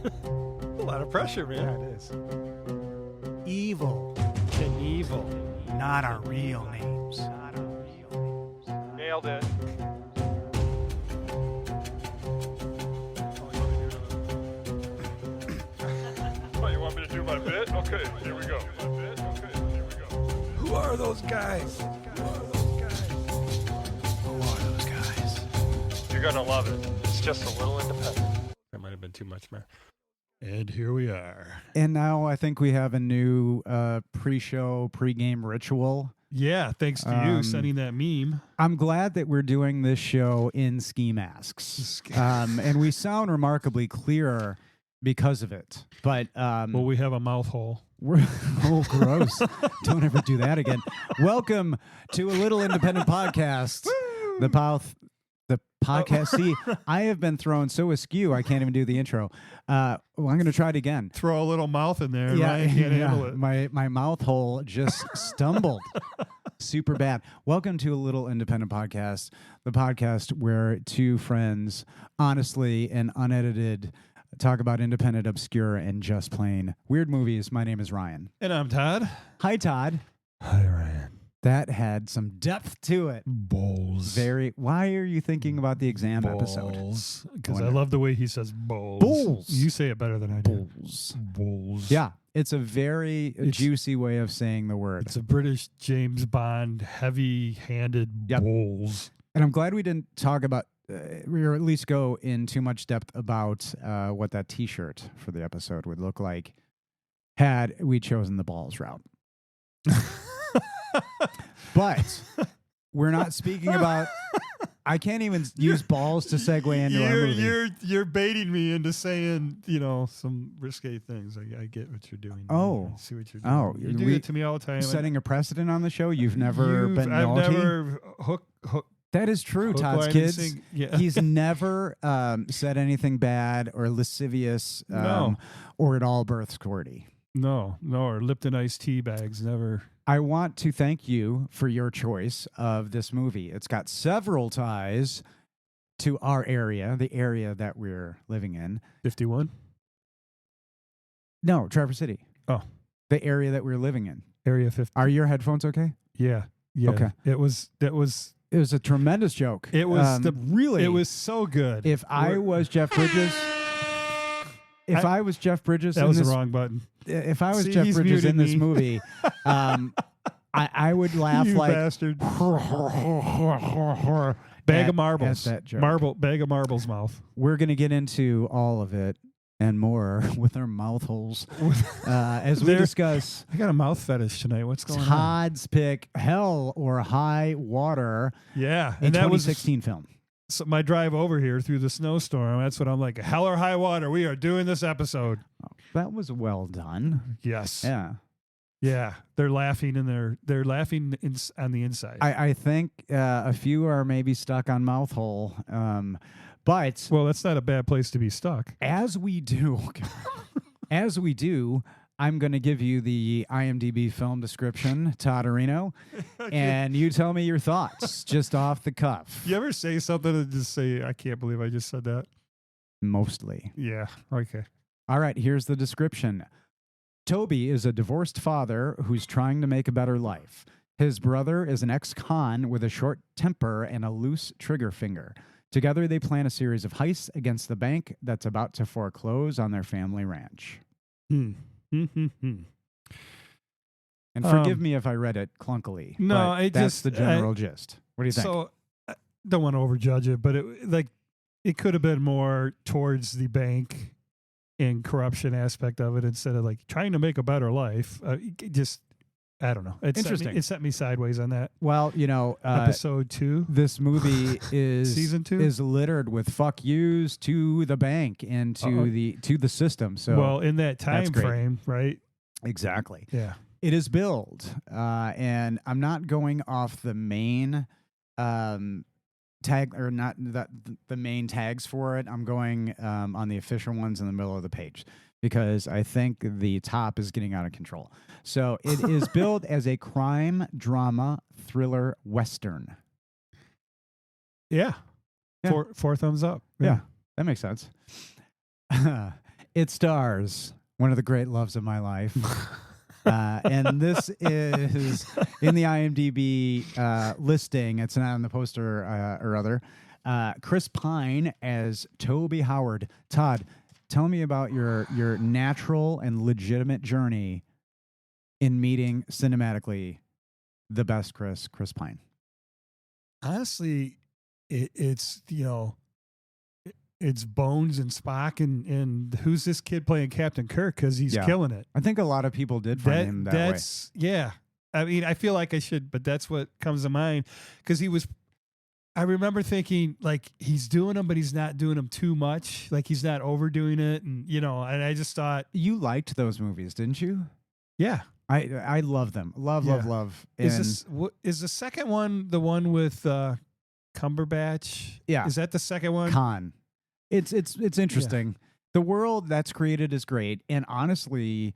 A lot of pressure, man. Yeah, it is. Evil. Knievel. Not our real names. Nailed it. Oh, you want me to do my bit? Okay, here we go. Who are those guys? You're gonna love it. It's just a little independent. That might have been too much, man. And here we are. And now I think we have a new pre-show, pre-game ritual. Yeah, thanks to you sending that meme. I'm glad that we're doing this show in ski masks. And we sound remarkably clearer because of it. But Well, we have a mouth hole. oh, gross. Don't ever do that again. Welcome to A Little Independent Podcast. The podcast. See, I have been thrown so askew, I can't even do the intro. Well, I'm going to try it again. Throw a little mouth in there. Yeah, Ryan can't handle it. My mouth hole just stumbled. Super bad. Welcome to A Little Independent Podcast, the podcast where two friends, honestly and unedited, talk about independent, obscure, and just plain weird movies. My name is Ryan. And I'm Todd. Hi, Todd. Hi, Ryan. That had some depth to it. Bowls. Why are you thinking about the exam episode? Because I love the way he says bowls. Bowls. You say it better than I do. Bowls. Bowls. Yeah, it's a very juicy way of saying the word. It's a British James Bond heavy-handed bowls. And I'm glad we didn't talk about, or at least go in too much depth about what that T-shirt for the episode would look like had we chosen the balls route. But we're not speaking about. I can't even use balls to segue into our movie. You're baiting me into saying, some risque things. I get what you're doing. Oh. I see what you're doing. Oh, you do it to me all the time. Setting a precedent on the show. You've never been naughty. I've never hook. That is true, Hook, Todd's line, kids. yeah. He's never said anything bad or lascivious or at all birth squirty. No, or Lipton iced tea bags. Never. I want to thank you for your choice of this movie. It's got several ties to our area, the area that we're living in. 51? No, Traverse City. Oh. The area that we're living in. Area 50. Are your headphones okay? Yeah. Okay. It was a tremendous joke. It was really. It was so good. If I was Jeff Bridges, I was Jeff Bridges, that was the wrong button. If I was Jeff Bridges in this movie, I would laugh you like bastard. Bag of marbles. At that joke. Bag of marbles mouth. We're gonna get into all of it and more with our mouth holes as we discuss. I got a mouth fetish tonight. What's going on? Todd's pick, Hell or High Water. Yeah, and that 2016 film. So my drive over here through the snowstorm. That's what I'm like. Hell or high water. We are doing this episode. Oh, that was well done. Yes. Yeah. They're laughing and they're laughing on the inside. I think a few are maybe stuck on mouth hole. But well, that's not a bad place to be stuck. As we do, I'm going to give you the IMDb film description, Todd Areno, and you tell me your thoughts just off the cuff. You ever say something and just say, I can't believe I just said that? Mostly. Yeah. Okay. All right. Here's the description. Toby is a divorced father who's trying to make a better life. His brother is an ex-con with a short temper and a loose trigger finger. Together, they plan a series of heists against the bank that's about to foreclose on their family ranch. And forgive me if I read it clunkily. No, that's the general gist. What do you think? So, I don't want to overjudge it, but it could have been more towards the bank and corruption aspect of it instead of like trying to make a better life. I don't know. Interesting. It set me sideways on that. Well, episode 2. This movie is season 2 is littered with fuck yous to the bank and to the system. So well, in that time frame, right? Exactly. Yeah. It is billed, and I'm not going off the main tag or not the main tags for it. I'm going on the official ones in the middle of the page, because I think the top is getting out of control. So it is billed as a crime, drama, thriller, Western. Yeah. 4 thumbs up. Yeah, that makes sense. It stars one of the great loves of my life. And this is in the IMDb listing. It's not on the poster or other. Chris Pine as Toby Howard. Todd, tell me about your natural and legitimate journey in meeting cinematically the best Chris Pine. Honestly, it's it's Bones and Spock and who's this kid playing Captain Kirk, because he's killing it. I think a lot of people did find him that way. Yeah. I mean, I feel like I should, but that's what comes to mind, because I remember thinking, like, he's doing them, but he's not doing them too much. Like, he's not overdoing it. And, and I just thought. You liked those movies, didn't you? Yeah. I love them. Love. Is the second one the one with Cumberbatch? Yeah. Is that the second one? Khan. It's interesting. Yeah. The world that's created is great. And honestly,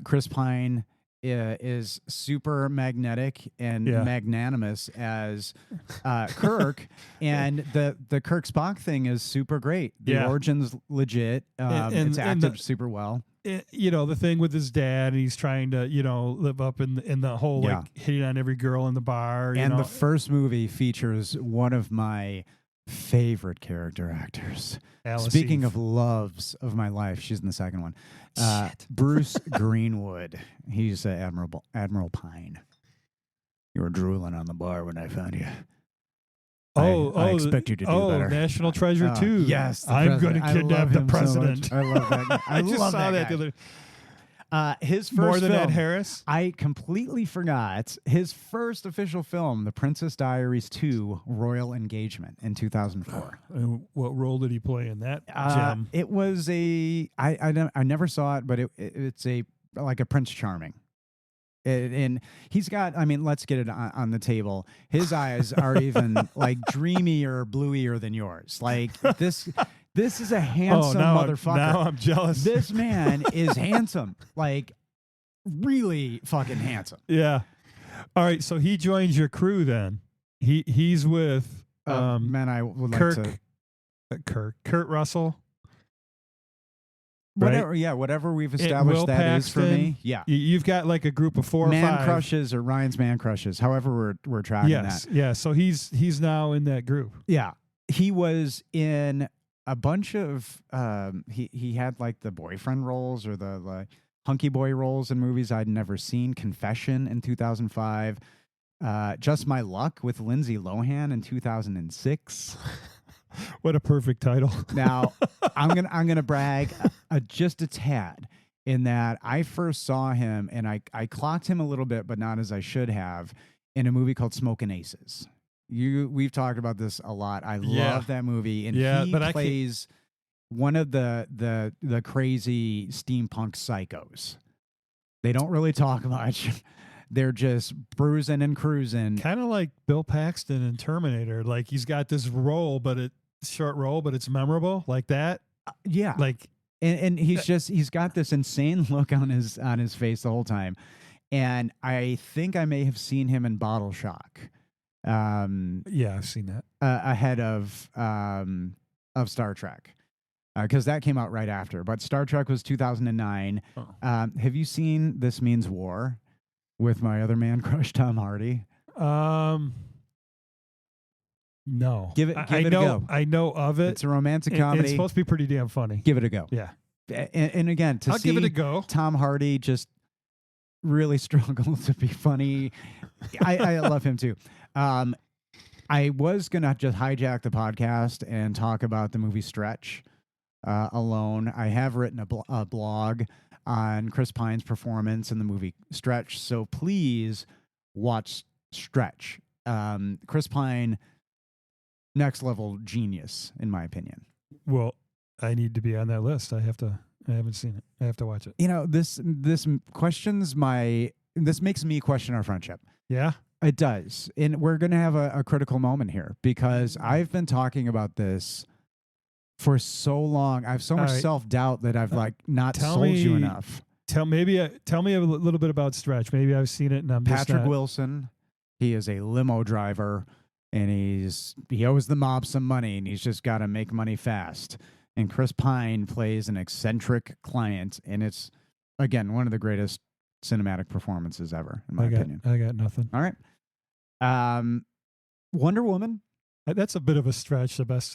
Chris Pine is super magnetic and magnanimous as Kirk, and the Kirk Spock thing is super great. The origin's legit. It's acted super well. The thing with his dad, and he's trying to live up in the whole like hitting on every girl in the bar. And the first movie features one of my favorite character actors. Speaking of loves of my life, she's in the second one. Bruce Greenwood. He's Admiral Pine. You were drooling on the bar when I found you. I expect you to do better. National Treasure 2. Yes. I'm going to kidnap the president. So I love that guy. I just saw that the other. His first More than film, Ed Harris? I completely forgot. His first official film, The Princess Diaries 2, Royal Engagement in 2004. What role did he play in that gem? It was I never saw it, but it's like a Prince Charming. And he's got, let's get it on the table. His eyes are even like dreamier, bluier than yours. Like this is a handsome motherfucker. Now I'm jealous. This man is handsome. Like, really fucking handsome. Yeah. All right, so he joins your crew then. He's with man, I would Kirk, like to Kurt Russell. Whatever, right? whatever we've established Will that Paxton, is for me. Yeah. You've got like a group of 4 or 5. Man crushes or Ryan's man crushes, however we're tracking that. Yeah, so he's now in that group. Yeah. He was in a bunch of he had like the boyfriend roles or the like hunky boy roles in movies I'd never seen. Confession in 2005. Just My Luck with Lindsay Lohan in 2006. What a perfect title. Now, I'm gonna brag just a tad in that I first saw him and I clocked him a little bit, but not as I should have, in a movie called Smokin' Aces. We've talked about this a lot. I love that movie, and he plays one of the crazy steampunk psychos. They don't really talk much. They're just bruising and cruising. Kind of like Bill Paxton in Terminator. Like, he's got this role, short role, but it's memorable, like that. Yeah. Like, and he's got this insane look on his face the whole time. And I think I may have seen him in Bottle Shock. Yeah, I've seen that. Ahead of Star Trek. Because that came out right after. But Star Trek was 2009. Oh. Have you seen This Means War with my other man crush, Tom Hardy? No. Give it a go. I know of it. It's a romantic comedy. It's supposed to be pretty damn funny. Give it a go. Yeah. And again, I'll give it a go. Tom Hardy just really struggle to be funny. I love him too. I was going to just hijack the podcast and talk about the movie Stretch alone. I have written a blog on Chris Pine's performance in the movie Stretch, so please watch Stretch. Chris Pine, next level genius, in my opinion. Well, I need to be on that list. I haven't seen it. I have to watch it. This makes me question our friendship. Yeah. It does. And we're going to have a critical moment here because I've been talking about this for so long. I have so much self-doubt that I've not sold you enough. Tell me a little bit about Stretch. Maybe I've seen it and I'm Patrick just not... Wilson. He is a limo driver and he owes the mob some money and he's just got to make money fast. and Chris Pine plays an eccentric client, and it's again one of the greatest cinematic performances ever, in my opinion. I got nothing. All right. Wonder Woman. That's a bit of a stretch. The best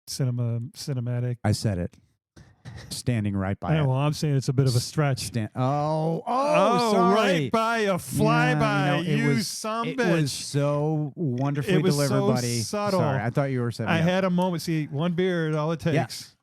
cinematic. I said it. Standing right by Yeah, it. well, I'm saying it's a bit of a stretch. Oh, Right sorry. by a flyby. It You was, some it bitch. was so wonderfully It was delivered, so buddy. subtle. Sorry, I thought you were saying. I had a moment. See, one beer is all it takes.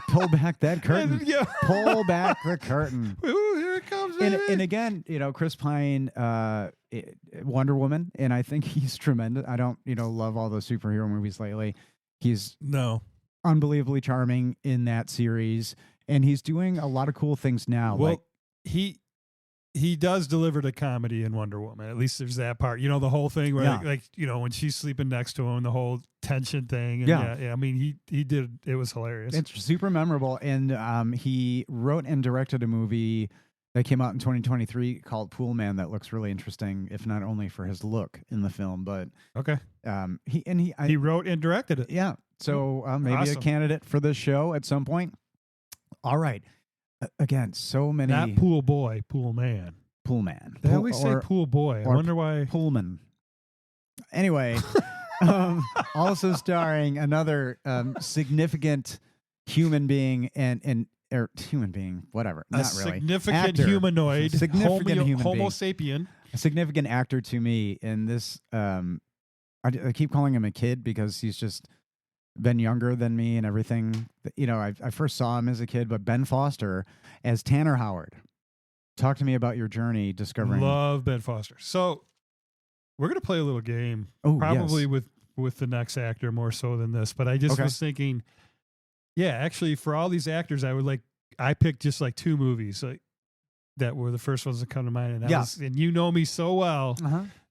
Pull back that curtain. Yeah. Pull back the curtain. Ooh, here it comes, baby. And again, Chris Pine, Wonder Woman, and I think he's tremendous. I don't, love all those superhero movies lately. He's No. unbelievably charming in that series, and he's doing a lot of cool things now. Well, he does deliver the comedy in Wonder Woman. At least there's that part. The whole thing where when she's sleeping next to him, the whole tension thing. And yeah. I mean, he did. It was hilarious. It's super memorable, and he wrote and directed a movie that came out in 2023 called Pool Man that looks really interesting, if not only for his look in the film, but okay. He wrote and directed it. Yeah. So maybe Awesome. a candidate for this show at some point. All right. Again, so many. Not pool boy, pool man. Pool man. They always say pool boy. I wonder why. Poolman. Anyway, also starring another significant human being or human being, whatever. Not really. Significant actor. humanoid. Significant human Homo being. sapien. A significant actor to me in this. I keep calling him a kid because he's just been younger than me and everything. I first saw him as a kid, but Ben Foster as Tanner Howard. Talk to me about your journey discovering. Love Ben Foster. So we're going to play a little game. Oh, probably yes. with the next actor more so than this. But I just was thinking, yeah, actually for all these actors, I picked just like two movies that were the first ones that come to mind. And and you know me so well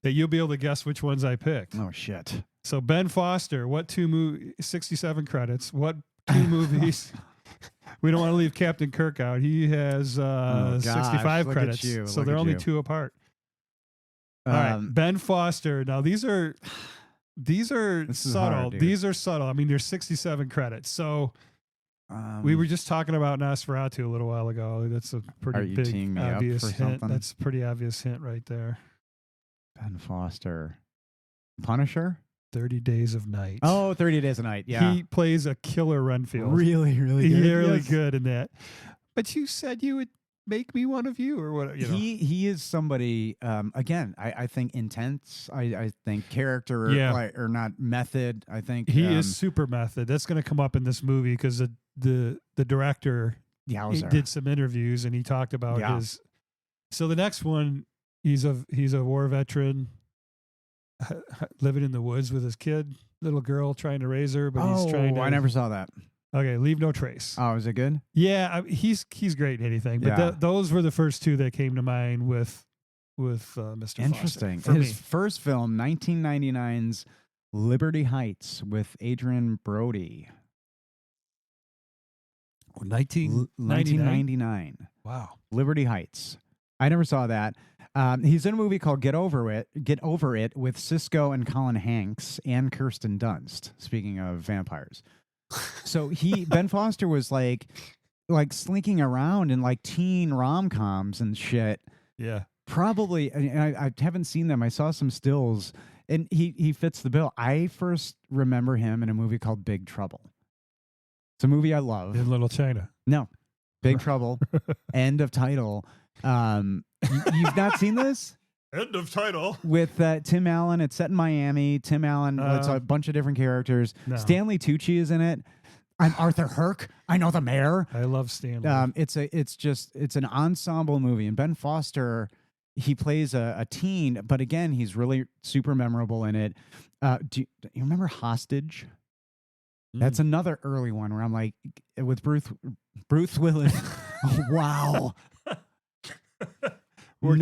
that you'll be able to guess which ones I picked. Oh, shit. So Ben Foster, what 67 credits, what two movies? We don't want to leave Captain Kirk out. He has 65 credits. So they're only two apart. All right, Ben Foster. Now these are subtle. Hard, these are subtle. I mean, there's 67 credits. So we were just talking about Nosferatu a little while ago. That's a pretty big obvious hint. Something? That's a pretty obvious hint right there. Ben Foster. Punisher? 30 Days of Night. Oh, 30 Days of Night. Yeah. He plays a killer Renfield. Really, really good. Really good in that. But you said you would make me one of you or what? He is somebody, again, I think intense. I think character, or not method. I think he is super method. That's going to come up in this movie because the director did some interviews and he talked about his. So the next one, he's a war veteran. Living in the woods with his kid, little girl trying to raise her, but he's trying to. I never saw that. Okay, Leave No Trace. Oh, is it good? Yeah, he's great in anything, but those were the first two that came to mind with Mr. Interesting. Foster. His first film, 1999's Liberty Heights with Adrian Brody. 1999. Wow. Liberty Heights. I never saw that. He's in a movie called Get Over It with Cisco and Colin Hanks and Kirsten Dunst. Speaking of vampires. So Ben Foster was like slinking around in like teen rom-coms and shit. Yeah. Probably, and I haven't seen them. I saw some stills, and he fits the bill. I first remember him in a movie called Big Trouble. It's a movie I love. In Little China. No. Big Trouble. End of title. You've not seen this? End of title. With Tim Allen. It's set in Miami. Tim Allen. It's a bunch of different characters. No. Stanley Tucci is in it. I'm Arthur Herc. I know the mayor. I love Stanley. It's an ensemble movie. And Ben Foster, he plays a teen, but again, he's really super memorable in it. Do you remember Hostage? That's another early one where I'm like, with Bruce Willis. Wow. We're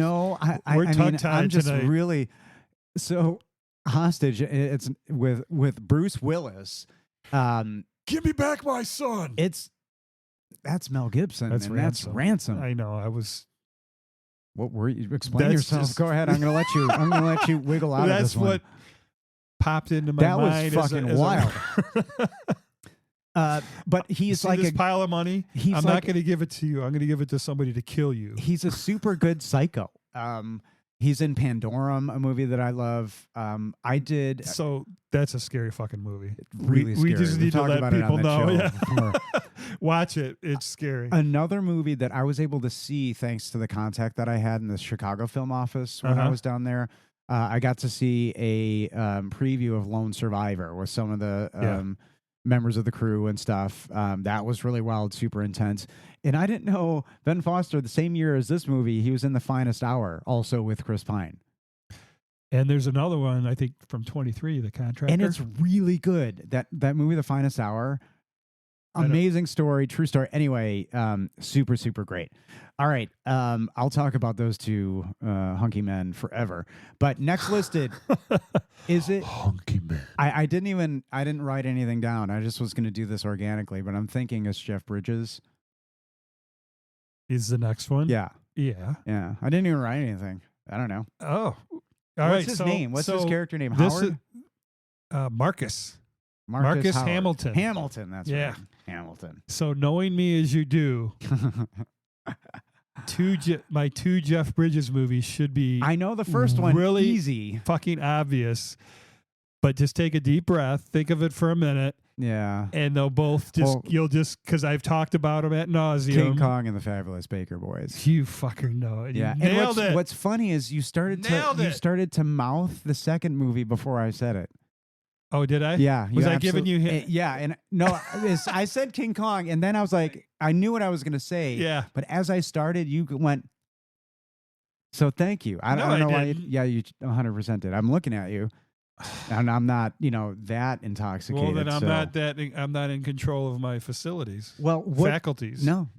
I'm just tonight. really so Hostage. It's with Bruce Willis. Give me back my son. That's Mel Gibson. That's That's Ransom. I know. I was. What were you? Explain yourself. Go ahead. I'm gonna let you wiggle out of this one. That's what popped into my mind. That was fucking wild. But he's See like this a pile of money. he's I'm like- not going to give it to you. I'm going to give it to somebody to kill you. he's a super good psycho. He's in Pandorum, a movie that I love. I did So that's a scary fucking movie. really we scary. just We've need to talked let about it on people the know. show Yeah. before. Watch it. It's scary. Another movie that I was able to see thanks to the contact that I had in the Chicago Film Office when I was down there. I got to see a preview of Lone Survivor with some of the members of the crew and stuff. That was really wild, super intense. And I didn't know Ben Foster, the same year as this movie, he was in The Finest Hour, also with Chris Pine. And there's another one, I think, from 23, The Contractor. And it's really good. That movie, The Finest Hour, amazing story, true story. Anyway, super, super great. All right. I'll talk about those two hunky men forever. But next listed, is it Hunky Man? I didn't write anything down. I just was going to do this organically, but I'm thinking it's Jeff Bridges. Is the next one? Yeah. Yeah. Yeah. I didn't even write anything. I don't know. Oh. All What's right. his so, name? What's his so character name? this Howard? Marcus. Marcus Howard. Hamilton. Hamilton, that's Yeah. right. Hamilton. So knowing me as you do, my two Jeff Bridges movies should be I know the first one really easy. fucking obvious, but just take a deep breath, think of it for a minute, Yeah. and they'll both just, Well- you'll just, because I've talked about them at nauseum. King Kong and the Fabulous Baker Boys. You fucker know it. Yeah. You And nailed it. what's funny is you started to mouth the second movie before I said it. Oh, did I? Yeah. Was I giving you hit? Yeah. And no, I said King Kong, and then I was like, I knew what I was going to say. Yeah. But as I started, you went, so thank you. I No, don't know I why. didn't. You 100% did. I'm looking at you, and I'm not, that intoxicated. Well, then I'm so- not in control of my facilities. Well, what? Faculties. No.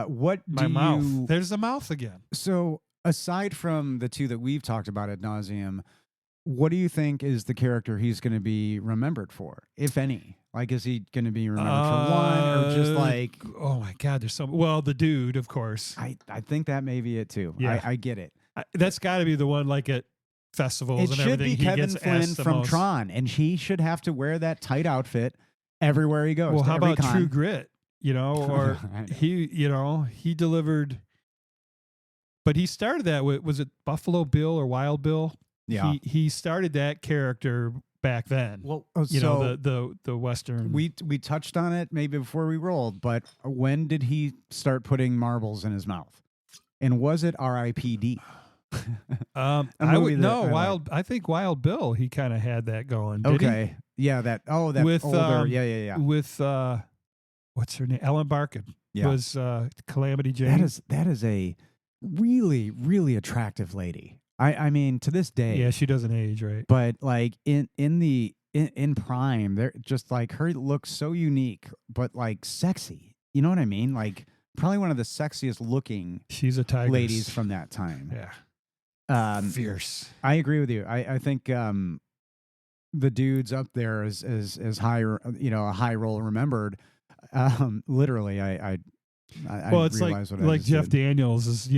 What My do mouth. you? There's the mouth again. So aside from the two that we've talked about ad nauseum, what do you think is the character he's going to be remembered for, if any? Like, is he going to be remembered for one, or just like? Oh my God, there's some. Well, the dude, of course. I think that may be it too. Yeah. I get it. That's got to be the one. Like at festivals It and should everything, be he Kevin gets Flynn asked the from most. Tron, and he should have to wear that tight outfit everywhere he goes. Well, to how every about con. True Grit? Or I know. he delivered. But he started that with, was it Buffalo Bill or Wild Bill? Yeah. He started that character back then. Well, the Western. we touched on it maybe before we rolled, but when did he start putting marbles in his mouth? And was it R.I.P.D.? I movie would that no I Wild. I think Wild Bill. He kind of had that going. Did Okay. Yeah, that With, older. he? Yeah. With what's her name? Ellen Barkin Yeah. was Calamity Jane. That is a really, really attractive lady. I mean, to this day. Yeah, she doesn't age, right? But like in prime, they're just like her looks so unique, but like sexy. You know what I mean? Like probably one of the sexiest looking She's a tigress. ladies from that time. Yeah, fierce. I agree with you. I think the dudes up there is high, a high role remembered. Literally, I Well, it's realize what I like just Jeff did. Daniels is,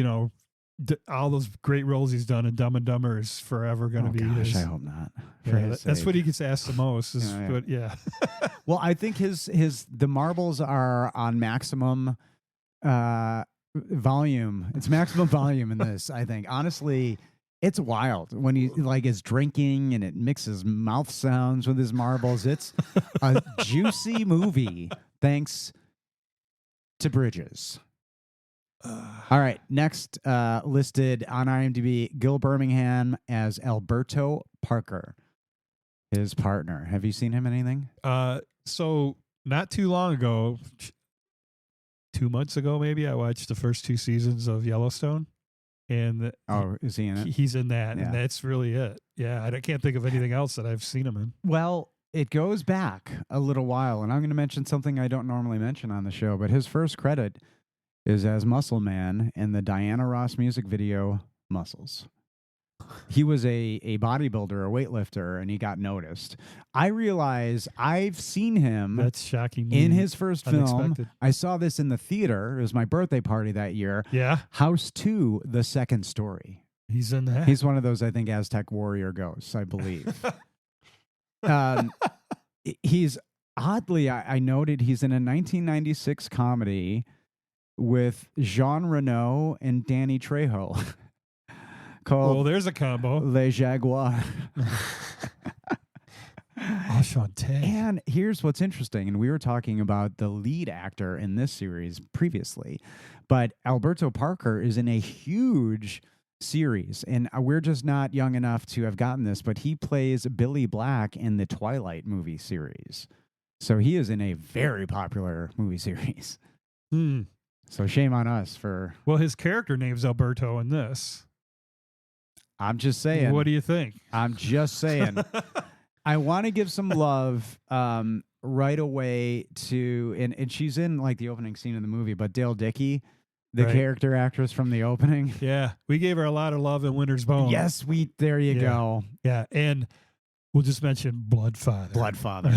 all those great roles he's done in Dumb and Dumber is forever going to Oh, be gosh, his. I hope not. For Yeah, his that's sake. what he gets asked the most. Is Yeah, yeah. But yeah. Well, I think the marbles are on maximum volume. It's maximum volume in this, I think. Honestly, it's wild when he like is drinking and it mixes mouth sounds with his marbles. It's a juicy movie thanks to Bridges. All right, next listed on IMDb, Gil Birmingham as Alberto Parker, his partner. Have you seen him in anything? So not too long ago, 2 months ago maybe, I watched the first 2 seasons of Yellowstone, and Oh, is he in it? he's in that, Yeah. and that's really it. Yeah, I can't think of anything else that I've seen him in. Well, it goes back a little while, and I'm going to mention something I don't normally mention on the show, but his first credit is as Muscle Man in the Diana Ross music video, Muscles. He was a bodybuilder, a weightlifter, and he got noticed. I realize I've seen him That's shocking. in his first film. Unexpected. I saw this in the theater. It was my birthday party that year. Yeah, House 2, The Second Story. he's in that. He's one of those, I think, Aztec warrior ghosts, I believe. He's Oddly, I noted he's in a 1996 comedy with Jean Reno and Danny Trejo Well, called there's a combo. Les Jaguars. Enchanté. And here's what's interesting, and we were talking about the lead actor in this series previously, but Alberto Parker is in a huge series, and we're just not young enough to have gotten this, but he plays Billy Black in the Twilight movie series. So he is in a very popular movie series. So shame on us for... Well, his character name's Alberto in this. I'm just saying. What do you think? I'm just saying. I want to give some love right away to, and she's in like the opening scene of the movie, but Dale Dickey, the Right. character actress from the opening. Yeah, we gave her a lot of love in Winter's Bone. Yes, there you go. Yeah, and we'll just mention Bloodfather. Bloodfather.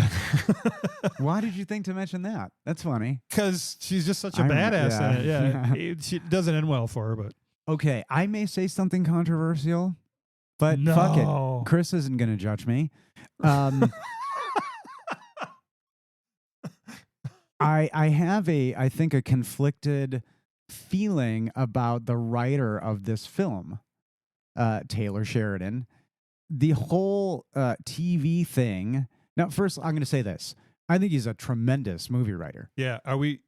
Why did you think to mention that? That's funny. Because she's just such a I'm- badass yeah. in it. Yeah, She doesn't end well for her, but Okay, I may say something controversial, but fuck No. it. Chris isn't going to judge me. I have I think a conflicted feeling about the writer of this film, Taylor Sheridan. The whole TV thing. Now, first, I'm going to say this. I think he's a tremendous movie writer. yeah. Are we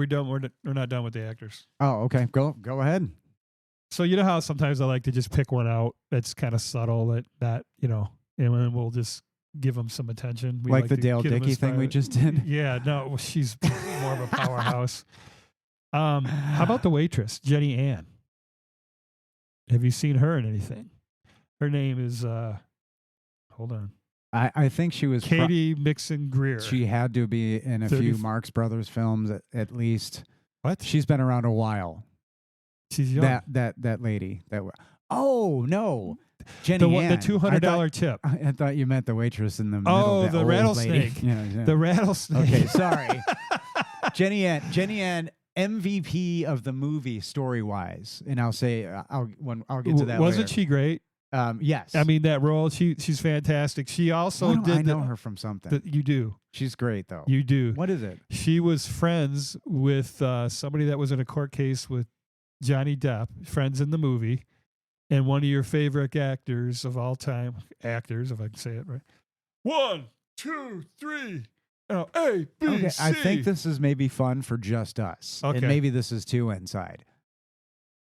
done? We're not done with the actors. Oh, okay. Go ahead. So you know how sometimes I like to just pick one out that's kind of subtle that you know, and then we'll just give them some attention. We Like the to Dale give 'em a Dickey thing we spot. just did. Yeah, no, well, she's more of a powerhouse. How about the waitress, Jenny Ann? Have you seen her in anything? Her name is hold on, I think she was Katie Mixon Greer. she had to be in a 30 few Marx Brothers films at least. What? She's been around a while. She's young. That lady. Oh no, Jenny the Ann. $200 tip. I thought you meant the waitress in the middle. Oh, the old rattlesnake. lady. Yeah. The rattlesnake. Okay, sorry. Jenny Ann, MVP of the movie story wise, and I'll say I'll get to that. Wasn't later. she great? Yes. I mean, that role, she's fantastic. She also Why do did. I know her from something. You do. She's great though. You do. What is it? She was friends with somebody that was in a court case with Johnny Depp, friends in the movie, and one of your favorite actors of all time, if I can say it right. 1, 2, 3. Oh, A, B, Okay, C. I think this is maybe fun for just us. Okay. And maybe this is too inside.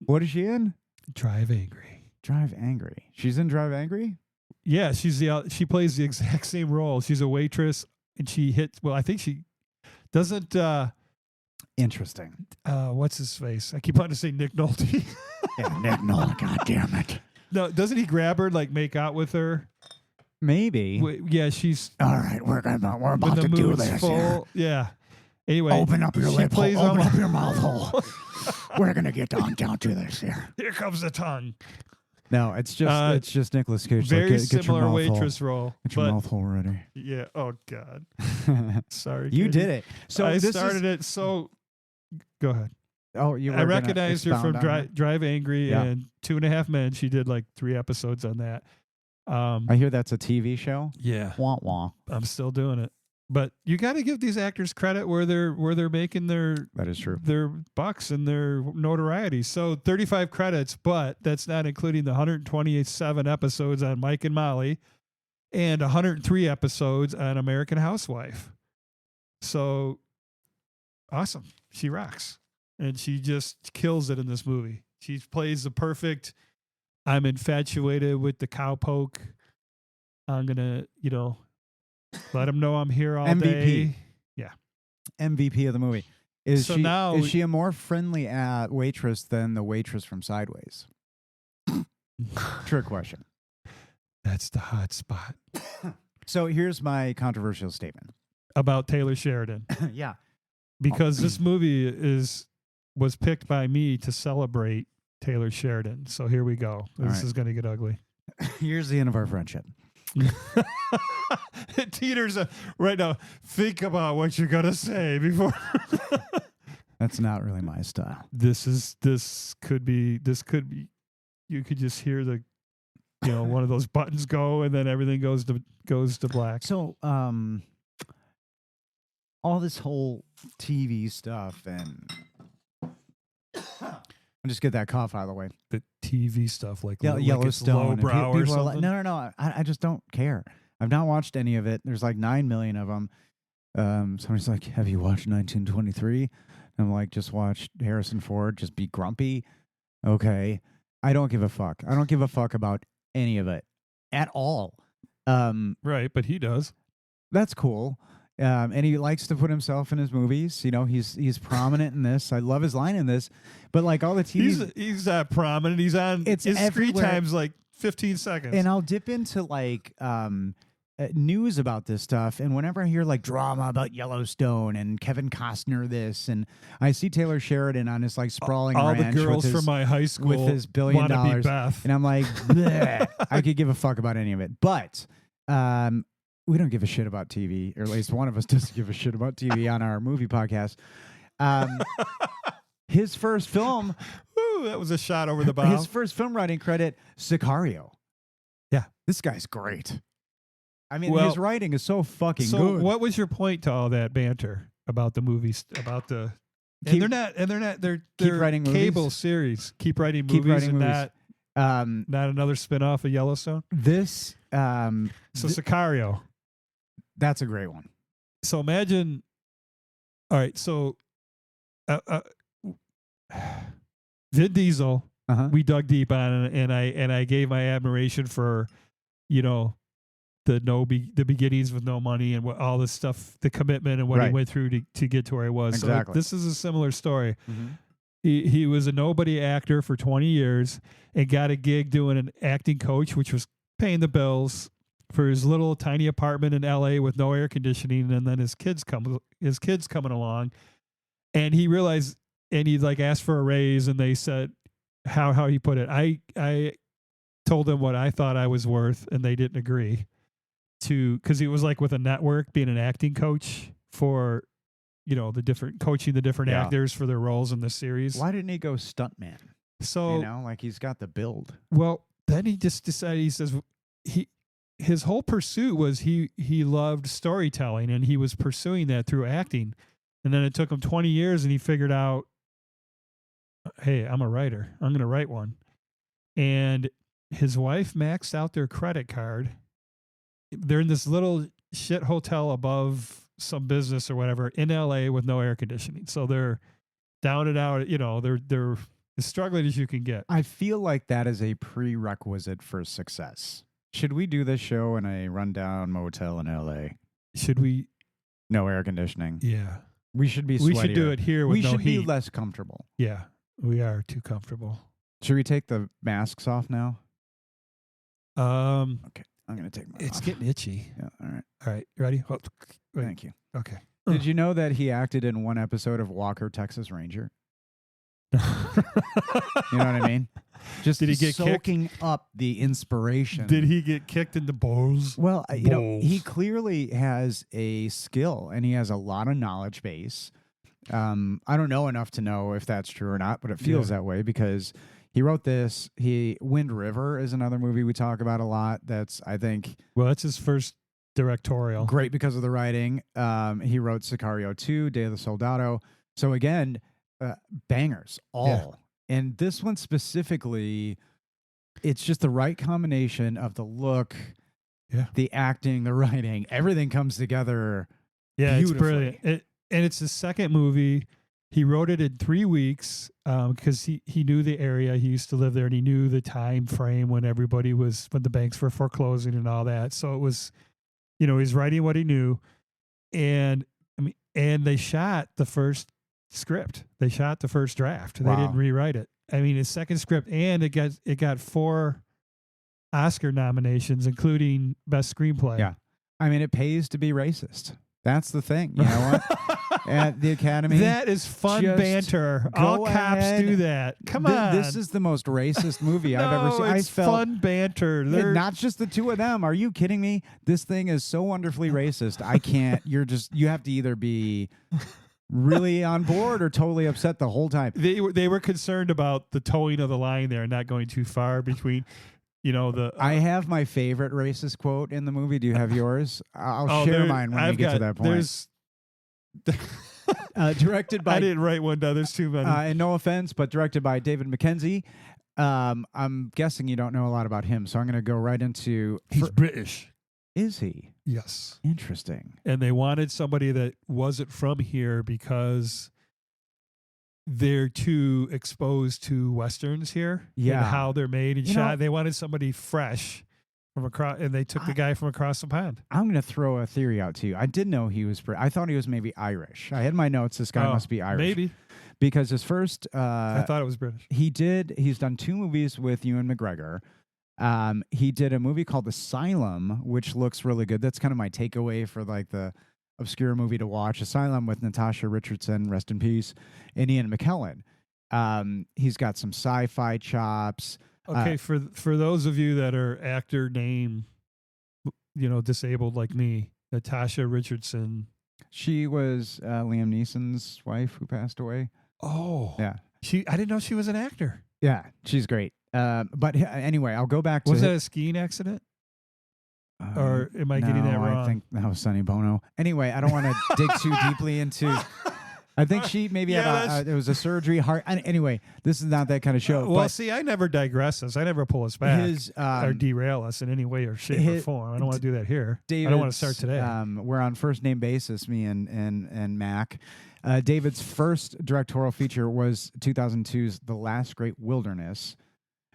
What is she in? Drive Angry. Drive Angry. She's in Drive Angry? Yeah, she plays the exact same role. She's a waitress, and she hits. Well, I think she doesn't. Interesting. What's his face? I keep wanting to say Nick Nolte. Yeah, Nick Nolte, God damn it. No, doesn't he grab her, like make out with her? Maybe. Yeah, she's All right, we're when about the to do mood's this full. here. Yeah. Anyway, Open up your she lip hole. plays Open almost- up your mouth hole. We're gonna get down to this here. Here comes the tongue. No, it's just Nicolas Cage. Very Get your similar mouth waitress role. Get your But mouth hole ready. yeah. Oh God. Sorry. You Katie. did it. So I this started is, it. So go ahead. Oh, you. Were I gonna recognized her from expound on that? Drive Angry Yeah. and 2.5 Men. She did like 3 episodes on that. I hear that's a TV show. Yeah. Wah wah. I'm still doing it. But you got to give these actors credit where they're making their That is true. bucks and their notoriety. So 35 credits, but that's not including the 127 episodes on Mike and Molly and 103 episodes on American Housewife. So awesome. She rocks. And she just kills it in this movie. She plays the perfect, I'm infatuated with the cowpoke. I'm going to, let him know I'm here all MVP. day. MVP of the movie. Is So she now is we- she a more friendly waitress than the waitress from Sideways? Trick question. That's the hot spot. So here's my controversial statement. About Taylor Sheridan. Yeah. Because this movie was picked by me to celebrate Taylor Sheridan. So here we go. This right. is going to get ugly. Here's the end of our friendship. It teeters right now. Think about what you're going to say before. That's not really my style. This could be, you could just hear one of those buttons go and then everything goes to black. So, all this whole TV stuff, and I'll just get that cough out of the way. The TV stuff, like Yellowstone, and lowbrow or people are something. like, no. I just don't care. I've not watched any of it. There's like 9 million of them. Somebody's like, have you watched 1923? I'm like, just watch Harrison Ford just be grumpy. Okay. I don't give a fuck. I don't give a fuck about any of it at all. Right, but he does. That's cool. And he likes to put himself in his movies. You know, he's prominent in this. I love his line in this. But like all the TV, He's not prominent. He's on. It's his screen everywhere. time's like 15 seconds. and I'll dip into like news about this stuff. And whenever I hear like drama about Yellowstone and Kevin Costner this, and I see Taylor Sheridan on his like sprawling all the ranch girls with his, from my high school with his $1 billion, wanna be Beth. and I'm like, bleh, I could give a fuck about any of it. But we don't give a shit about TV, or at least one of us doesn't give a shit about TV on our movie podcast. His first film, Woo, that was a shot over the bow. his first film writing credit, Sicario. Yeah. This guy's great. I mean, Well, his writing is so fucking So good. what was your point to all that banter about the movies, about the Keep- they're writing cable movies. series. Keep writing Keep movies writing and movies. not another spin-off of Yellowstone. This So Sicario. that's a great one. So imagine, all right, so Vin Diesel, Uh-huh. we dug deep on, and I gave my admiration for, you know, the beginnings with no money and what all this stuff, the commitment and what he Right. went through to get to where he was. Exactly. So this is a similar story. Mm-hmm. He was a nobody actor for 20 years and got a gig doing an acting coach, which was paying the bills for his little tiny apartment in LA with no air conditioning. And then his kids coming along, and he realized, and he like asked for a raise, and they said how he put it. I told him what I thought I was worth, and they didn't agree because he was like with a network being an acting coach for, you know, coaching the different Yeah. actors for their roles in the series. Why didn't he go stuntman? So, You know, like he's got the build. well, then he just decided, he says his whole pursuit was he loved storytelling, and he was pursuing that through acting. And then it took him 20 years, and he figured out, hey, I'm a writer. I'm going to write one. And his wife maxed out their credit card. They're in this little shit hotel above some business or whatever in LA with no air conditioning. So they're down and out, you know, they're as struggling as you can get. I feel like that is a prerequisite for success. Should we do this show in a rundown motel in LA? Should we? No air conditioning. Yeah. We should be We should do sweatier. it here with We no should heat. be less comfortable. Yeah, we are too comfortable. Should we take the masks off now? Okay. I'm going to take mine It's off. getting itchy. Yeah, all right. All right, you ready? Oh, wait. Thank you. Okay. Did you know that he acted in one episode of Walker, Texas Ranger? You know what I mean? Just Did he get kicked? soaking up the inspiration. Did he get kicked in the balls? Well, you know, he Balls. clearly has a skill and he has a lot of knowledge base. I don't know enough to know if that's true or not, but it feels that way because he wrote this. Wind River is another movie we talk about a lot. That's, I think, Well, that's his first directorial. great because of the writing. He wrote Sicario 2, Day of the Soldado. So again, bangers, all. And this one specifically, it's just the right combination of the look, the acting, the writing. Everything comes together. Yeah, it's beautifully. brilliant. And it's his second movie. He wrote it in 3 weeks because he knew the area. He used to live there, and he knew the time frame when when the banks were foreclosing and all that. So it was, you know, he's writing what he knew. And they shot the first script. They shot the first draft. Wow. They didn't rewrite it. I mean, his second script, and it got 4 Oscar nominations, including Best Screenplay. Yeah. I mean, it pays to be racist. That's the thing. You know what? At the Academy. That is fun just banter. All go cops ahead. do that. Come on. This is the most racist movie I've ever seen. It's fun banter. They're not just the two of them. Are you kidding me? This thing is so wonderfully racist. I can't. You have to either be really on board or totally upset the whole time. They were concerned about the towing of the line there and not going too far between, you know, the. I have my favorite racist quote in the movie. Do you have yours? I'll share mine when we get to that point. Directed by I didn't write one down. There's too many. and no offense, but directed by David Mackenzie. I'm guessing you don't know a lot about him, so I'm going to go right into. He's British. Is he? Yes. Interesting. And they wanted somebody that wasn't from here because they're too exposed to Westerns here. Yeah. And how they're made and You shot. know- They wanted somebody fresh from across, and they took the guy from across the pond. I'm going to throw a theory out to you. I did know he was. I thought he was maybe Irish. I had my notes. This guy must be Irish. Maybe. Because his first. I thought it was British. He's done 2 movies with Ewan McGregor. He did a movie called Asylum, which looks really good. That's kind of my takeaway for like the obscure movie to watch. Asylum with Natasha Richardson, rest in peace, and Ian McKellen. He's got some sci-fi chops. Okay, for those of you that are actor name, disabled like me, Natasha Richardson. She was Liam Neeson's wife who passed away. Oh, Yeah. I didn't know she was an actor. Yeah, she's great. But anyway, I'll go back to. Was that a skiing accident? Or am I getting that no, wrong? I think that was Sonny Bono. Anyway, I don't want to dig too deeply into. I think she maybe had it was a surgery. Anyway, this is not that kind of show. Well, but see, I never digress us. I never pull us back his or derail us in any way or shape or form. I don't want to do that here. I don't want to start today. We're on first name basis, me and Mac. David's first directorial feature was 2002's The Last Great Wilderness.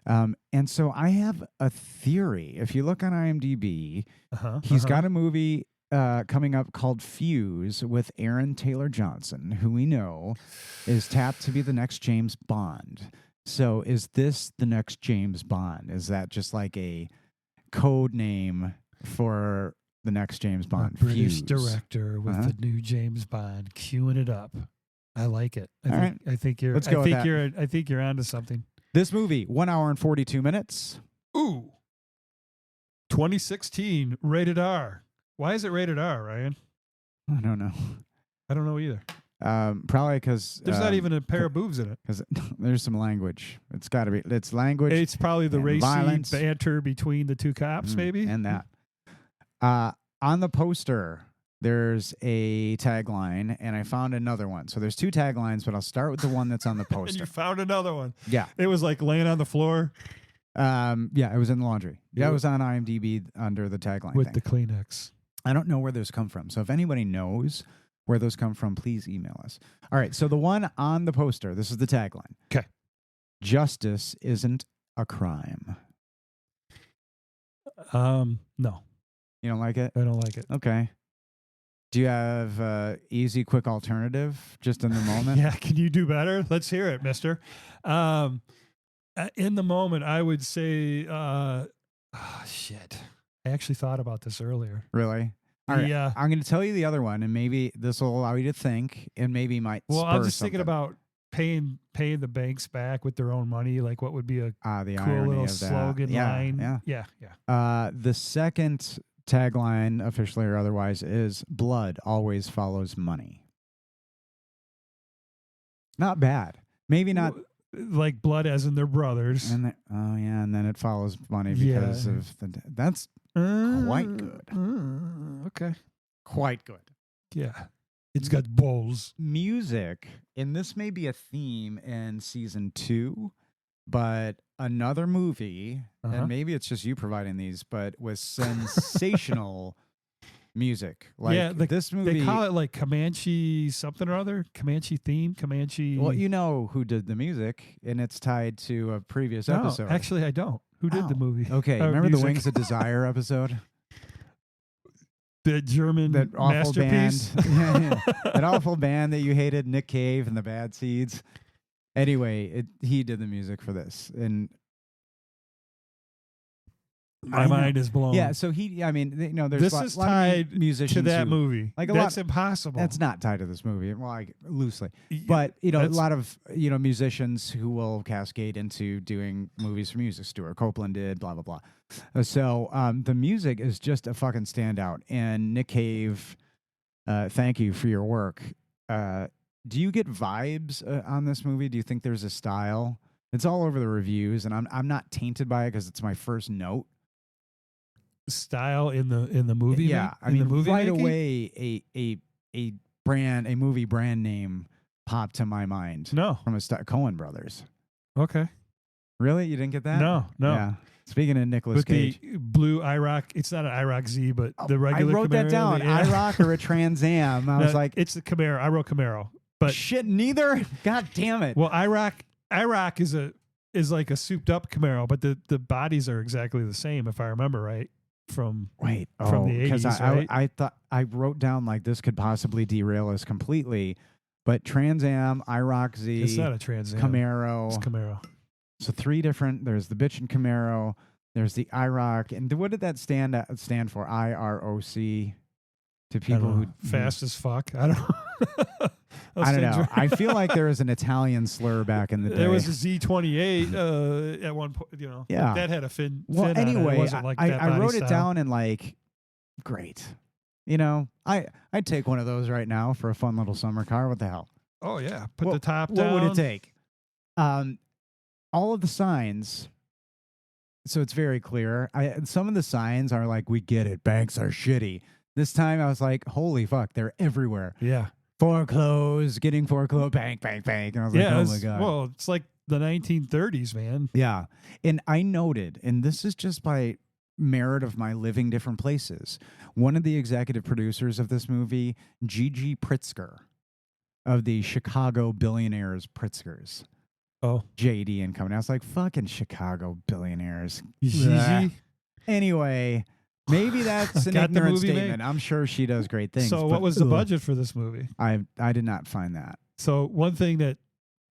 And so I have a theory. If you look on IMDb, he's got a movie coming up called Fuse with Aaron Taylor Johnson, who we know is tapped to be the next James Bond. So is this the next James Bond? Is that just like a code name for the next James Bond? A British Fuse. director with the new James Bond, queuing it up. I like it. I think you're. Let's go with that. I think you're onto something. This movie, 1 hour and 42 minutes. Ooh. 2016, rated R. Why is it rated R, Ryan? I don't know. I don't know either. Probably because There's not even a pair of boobs in it. Because there's some language. It's got to be. It's language. It's probably the and racy violence. banter between the two cops, maybe. And that. On the poster, there's a tagline, and I found another one. So there's 2 taglines, but I'll start with the one that's on the And poster. you found another one. Yeah. It was like laying on the floor Yeah, it was in the laundry. Yeah, it was on IMDb under the tagline with thing. the Kleenex. I don't know where those come from. So if anybody knows where those come from, please email us. All right. So the one on the poster, this is the tagline. Okay. Justice isn't a crime. No, You don't like it? I don't like it. Okay. Do you have easy, quick alternative just in the moment? Yeah, can you do better? Let's hear it, mister. In the moment, I would say, shit. I actually thought about this earlier. Really? All right. Yeah. I'm going to tell you the other one, and maybe this will allow you to think, and maybe might. Well, spur I'm just thinking something. about paying the banks back with their own money. Like, what would be a The cool irony little of that. slogan line? Yeah. Yeah. The second tagline, officially or otherwise, is "Blood always follows money." Not bad. Maybe not. Like blood, as in their brothers. And and then it follows money because of the. That's quite good. Okay. Quite good. Yeah. It's got bowls. Music, and this may be a theme in season 2, but another movie, and maybe it's just you providing these, but with sensational music. Like this movie. They call it like Comanche something or other. Comanche theme. Comanche. Well, you know who did the music, and it's tied to a previous episode. Actually, I don't. Who did the movie? Okay, remember the Wings of Desire episode? The German That awful masterpiece. band. That awful band that you hated, Nick Cave and the Bad Seeds. Anyway, he did the music for this, and my mind is blown. Yeah, so there's this lot is of tied musicians to that who, movie. Like that's impossible. That's not tied to this movie. Well, like loosely, but a lot of musicians who will cascade into doing movies for music. Stuart Copeland did, blah blah blah. So the music is just a fucking standout. And Nick Cave, thank you for your work. Do you get vibes on this movie? Do you think there's a style? It's all over the reviews, and I'm not tainted by it because it's my first note. Style in the movie. Yeah, the movie right making? away a movie brand name popped to my mind. No. From Coen Brothers. Okay. Really? You didn't get that? No. Yeah. Speaking of Nicolas With Cage. the blue IROC, it's not an IROC Z, but the regular I wrote that Camaro, down. IROC or a Trans Am. I was like, it's the Camaro. I wrote Camaro. But shit, neither. God damn it. Well, IROC is like a souped up Camaro, but the bodies are exactly the same, if I remember right. From the 80s, right? I thought I wrote down like this could possibly derail us completely, but Trans Am, IROC Z, it's not a Trans Am. Camaro. It's Camaro. So 3 different. There's the bitchin' Camaro. There's the IROC, and what did that stand for? IROC. To people who fast as fuck. I don't. I don't know. I feel like there was an Italian slur back in the day. There was a Z28 at one point. Yeah, that had a fin. Well, fin anyway, on it. It wasn't like that I wrote style. it down and like, great. I'd take one of those right now for a fun little summer car. What the hell? Oh yeah, put the top down. What would it take? All of the signs. So it's very clear. Some of the signs are like, we get it. Banks are shitty. This time I was like, holy fuck, they're everywhere. Yeah. Foreclosed, getting foreclosed, bank, bank, bank. And I was like, oh my God. Well, it's like the 1930s, man. Yeah. And I noted, and this is just by merit of my living different places, one of the executive producers of this movie, Gigi Pritzker, of the Chicago Billionaires Pritzkers. Oh. JD and Company. I was like, fucking Chicago Billionaires. Gigi. Anyway, maybe that's an ignorant statement. I'm sure she does great things. So what was the budget for this movie? I did not find that. So one thing that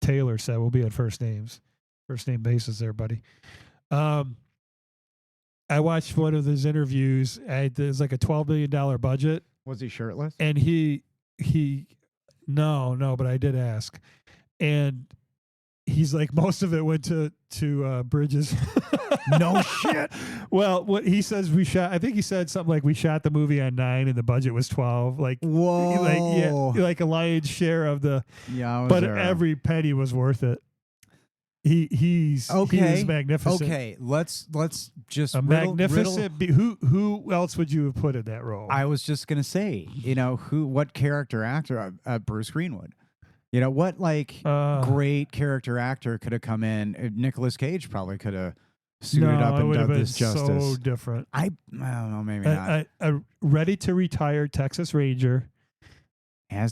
Taylor said, we'll be at first name basis there, buddy. I watched one of his interviews. There's like a $12 million budget. Was he shirtless? And no, but I did ask. And he's like, most of it went to bridges. No shit. Well, what he says I think he said something like we shot the movie on 9 and the budget was 12. Like, whoa. Like a lion's share of the. Yeah, but every penny was worth it. He is magnificent. Okay, let's just magnificent. Who else would you have put in that role? I was just gonna say, what character actor? Bruce Greenwood. What great character actor could have come in? Nicolas Cage probably could have suited up and done this justice. So different. I don't know, maybe not. A ready to retire Texas Ranger.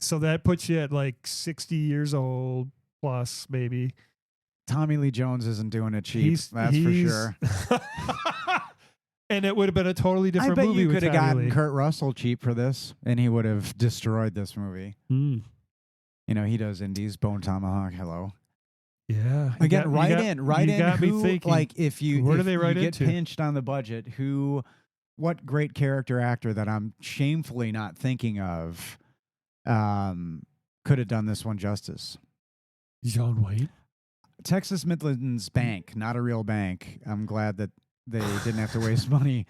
So that puts you at like 60 years old plus, maybe. Tommy Lee Jones isn't doing it cheap. That's for sure. And it would have been a totally different movie. I bet you could have gotten Lee. Kurt Russell cheap for this, and he would have destroyed this movie. Mm. He does indies, Bone Tomahawk, hello. Yeah. Again, write in. Got who, me thinking, like, if you get pinched on the budget, what great character actor that I'm shamefully not thinking of could have done this one justice? John Wayne? Texas Midlands Bank, not a real bank. I'm glad that they didn't have to waste money.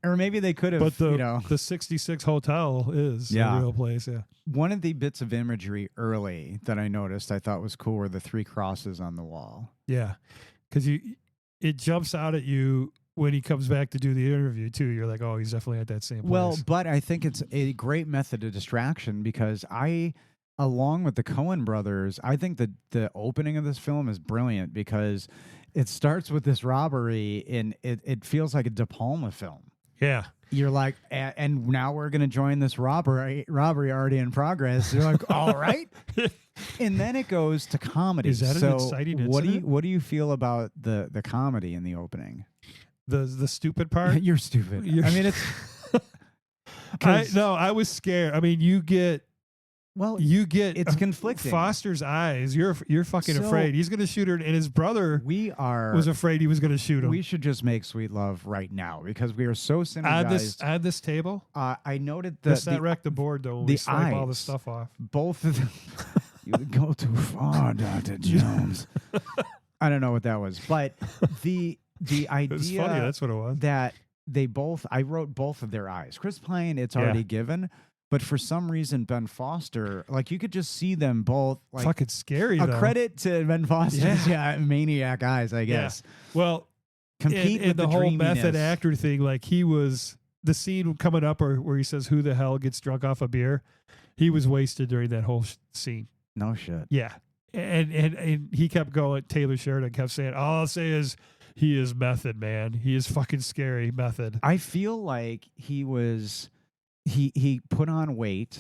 Or maybe they could have, but the 66 Hotel is a real place, yeah. One of the bits of imagery early that I noticed I thought was cool were the 3 crosses on the wall. Yeah, because it jumps out at you when he comes back to do the interview, too. You're like, oh, he's definitely at that same place. Well, but I think it's a great method of distraction because along with the Coen brothers, I think that the opening of this film is brilliant because it starts with this robbery and it feels like a De Palma film. Yeah. You're like, and now we're going to join this robbery already in progress. You're like, all right. And then it goes to comedy. Is that an exciting incident? What do you feel about the comedy in the opening? The stupid part? You're stupid. I mean, it's... I was scared. I mean, it's conflicting. Foster's eyes. You're fucking afraid. He's going to shoot her, and his brother was afraid he was going to shoot him. We should just make Sweet Love right now because we are so synergized. Add this table. I noted Let's not wreck the board though. We swipe all the stuff off. Both of them. You would go too far, Dr. Jones. I don't know what that was, but the idea. It was funny. That's what it was. That I wrote both of their eyes. Chris Pine, it's already given. But for some reason, Ben Foster, like you could just see them both. Like, fucking scary. A credit to Ben Foster's maniac eyes, I guess. Yeah. Well, compete with the whole method actor thing. Like the scene coming up where he says, "Who the hell gets drunk off a beer?" He was wasted during that whole scene. No shit. Yeah. And he kept going. Taylor Sheridan kept saying, "All I'll say is he is method, man. He is fucking scary method." I feel like he put on weight.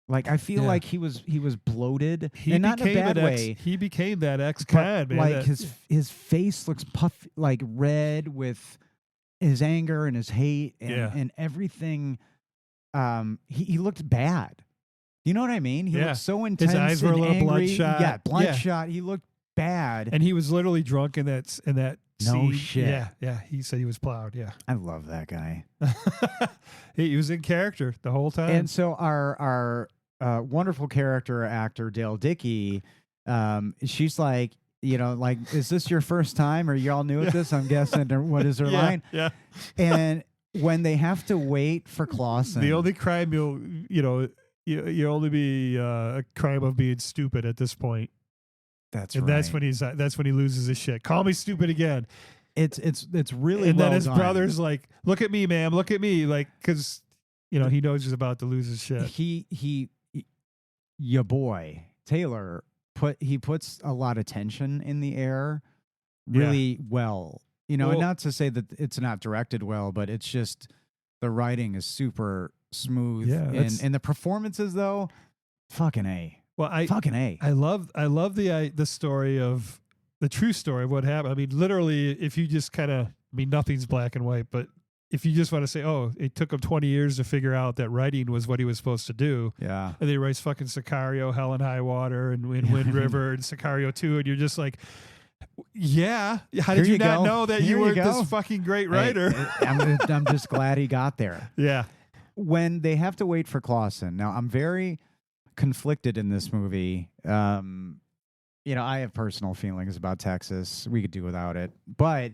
Like I feel like he was bloated, and not in a bad way. He became that ex-con, man. Like his face looks puffy, like red with his anger and his hate and everything. He looked bad. You know what I mean? He looked so intense. His eyes were a little bloodshot. Yeah, bloodshot. He looked bad. And he was literally drunk in that No scene. shit. Yeah. He said he was plowed. Yeah. I love that guy. He was in character the whole time. And so our wonderful character actor Dale Dickey, she's like, like, is this your first time? Or y'all new at this? I'm guessing. Or what is her line? Yeah. And when they have to wait for Clausen, the only crime you only be a crime of being stupid at this point. That's and right. that's when he loses his shit. Call me stupid again. It's really and well then his done. brother's like, "Look at me, ma'am. Look at me," like because he knows he's about to lose his shit. Your boy Taylor puts a lot of tension in the air, really well. And not to say that it's not directed well, but it's just the writing is super smooth. Yeah, and the performances though, fucking A. Well, I love the story of the true story of what happened. I mean, literally, if you just kind of, nothing's black and white, but if you just want to say, oh, it took him 20 years to figure out that writing was what he was supposed to do. Yeah. And then he writes fucking Sicario, Hell and High Water, and Wind River, and Sicario 2, and you're just like, yeah. How did you not know that you were this fucking great writer? Hey, I'm just glad he got there. Yeah. When they have to wait for Clausen, now I'm very conflicted in this movie. I have personal feelings about Texas. We could do without it, but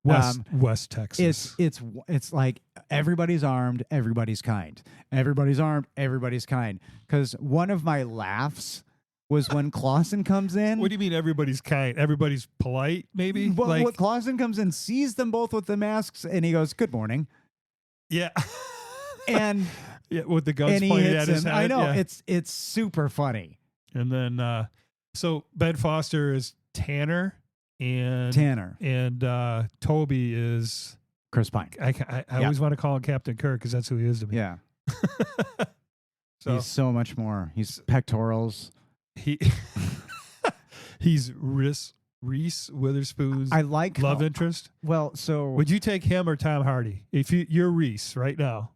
West Texas. It's like everybody's armed, everybody's kind. Everybody's armed, everybody's kind. Because one of my laughs was when Clausen comes in. What do you mean everybody's kind? Everybody's polite, maybe? Well, what Clausen comes in, sees them both with the masks, and he goes, "Good morning." Yeah. And with the guns pointed at his head. I know. Yeah. It's super funny. And then so Ben Foster is Tanner. And Toby is Chris Pine. I always want to call him Captain Kirk because that's who he is to me. Yeah. So he's so much more. He's pectorals. He's Reese Witherspoon's love interest. Well, so would you take him or Tom Hardy if you're Reese right now?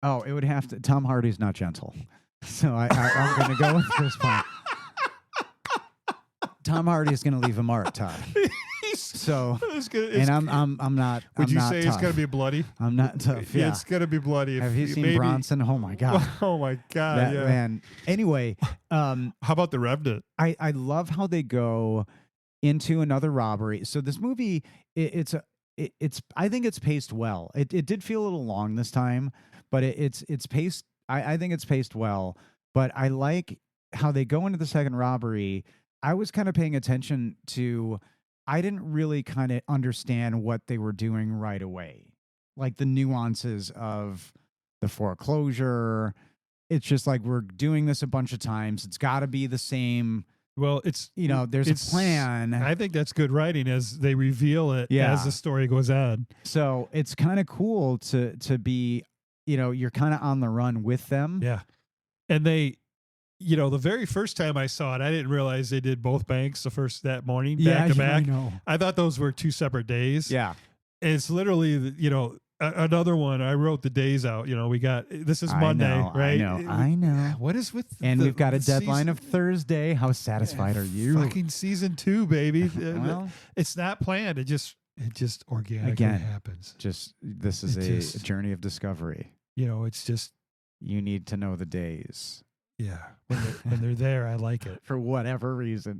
Oh, it would have to. Tom Hardy's not gentle, so I'm going to go with Chris Pine. Tom Hardy is going to leave a mark, Todd. I'm not. Would you not say tough. it's going to be bloody? I'm not tough. Yeah, it's going to be bloody. Have you seen Bronson? Oh my god. Oh my god. Yeah. Man. Anyway, how about The Revenant? I love how they go into another robbery. So this movie, it's I think it's paced well. It did feel a little long this time, but it's paced. I think it's paced well. But I like how they go into the second robbery. I was kind of paying attention to, I didn't really kind of understand what they were doing right away. Like the nuances of the foreclosure. It's just like, we're doing this a bunch of times. It's got to be the same. Well, there's a plan. I think that's good writing as they reveal it as the story goes on. So it's kind of cool to be, you're kind of on the run with them. Yeah. And they, the very first time I saw it, I didn't realize they did both banks that morning, back to back. I thought those were two separate days. Yeah. And it's literally, another one. I wrote the days out. This is Monday, right? I know. What is with and we've got a deadline of Thursday. How satisfied are you? Fucking season 2, baby. Well, it's not planned. It just organically happens. This is a journey of discovery. It's just, you need to know the days. Yeah, when they're there, I like it for whatever reason.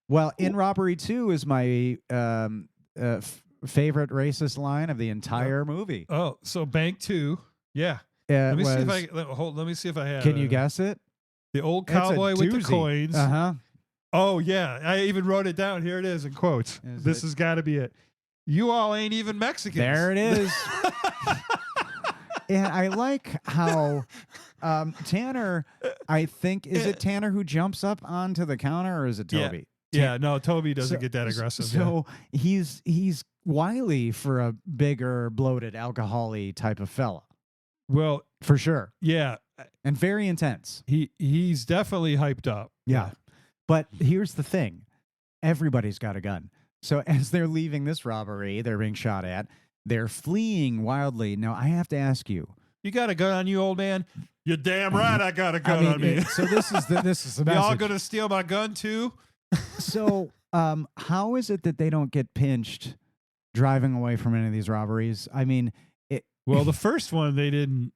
Well, in Robbery 2 is my favorite racist line of the entire movie. Oh, so Bank 2, yeah. Let me see if I have. Can you guess it? The old cowboy with the coins. Oh yeah, I even wrote it down. Here it is in quotes. This has got to be it. You all ain't even Mexicans. There it is. And I like how Tanner, I think, is it Tanner who jumps up onto the counter, or is it Yeah. Toby? Yeah, no, Toby doesn't get that aggressive. So he's wily for a bigger, bloated, alcohol-y type of fella. Well, For sure. yeah, And very intense. he's definitely hyped up. Yeah. But here's the thing. Everybody's got a gun. So as they're leaving this robbery, they're being shot at. They're fleeing wildly. Now, I have to ask you. You got a gun on you, old man? You're damn right I got a gun on me. So this is the message. Y'all going to steal my gun too? So how is it that they don't get pinched driving away from any of these robberies? I mean, Well, the first one they didn't,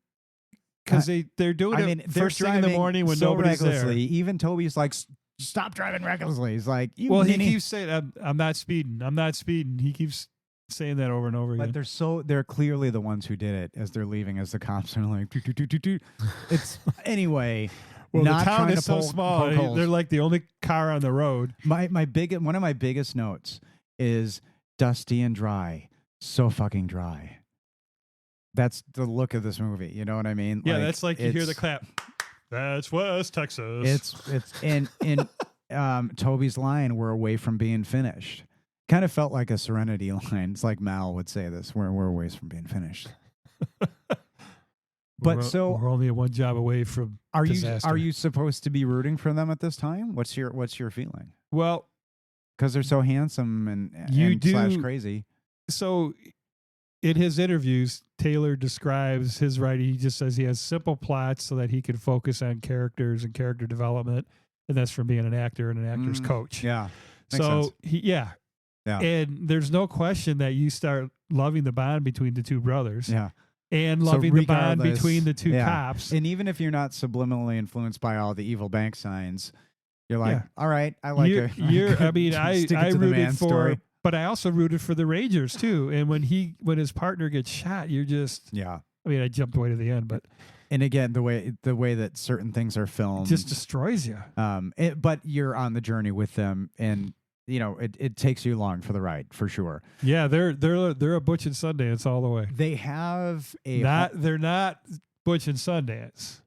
because they're doing it they're first thing in the morning when so nobody's recklessly. there. Even Toby's like, stop driving recklessly. He's like, you Well, he ninny." keeps saying, I'm not speeding. I'm not speeding. He keeps saying that over and over again. But they're clearly the ones who did it as they're leaving, as the cops are like, "Toot, toot, toot, toot, toot." It's anyway. Well, not the town trying is to so poke small. holes. They're like the only car on the road. One of my biggest notes is dusty and dry, so fucking dry. That's the look of this movie. You know what I mean? Yeah, that's like you hear the it's- clap. That's West Texas. It's in Toby's line, "We're away from being finished." Kind of felt like a Serenity line. It's like Mal would say this, "We're away from being finished." But we're only one job away from disaster. Are you supposed to be rooting for them at this time? What's your feeling? Well, Because they're so handsome and slash crazy. So in his interviews, Taylor describes his writing. He just says he has simple plots so that he can focus on characters and character development, and that's from being an actor and an actor's coach. Yeah. Makes So sense. Yeah. And there's no question that you start loving the bond between the two brothers. Yeah. And So loving the bond regardless, between the two yeah. cops. And even if you're not subliminally influenced by all the evil bank signs, you're like, Yeah. all right, I like it. I mean, I rooted for, story. but I also rooted for the Rangers too. And when his partner gets shot, you're just, Yeah. I mean, I jumped away to the end, but And again, the way that certain things are it filmed just destroys you. But you're on the journey with them, and it takes you along for the ride for sure. Yeah, they're a Butch and Sundance all the way. They have They're not Butch and Sundance.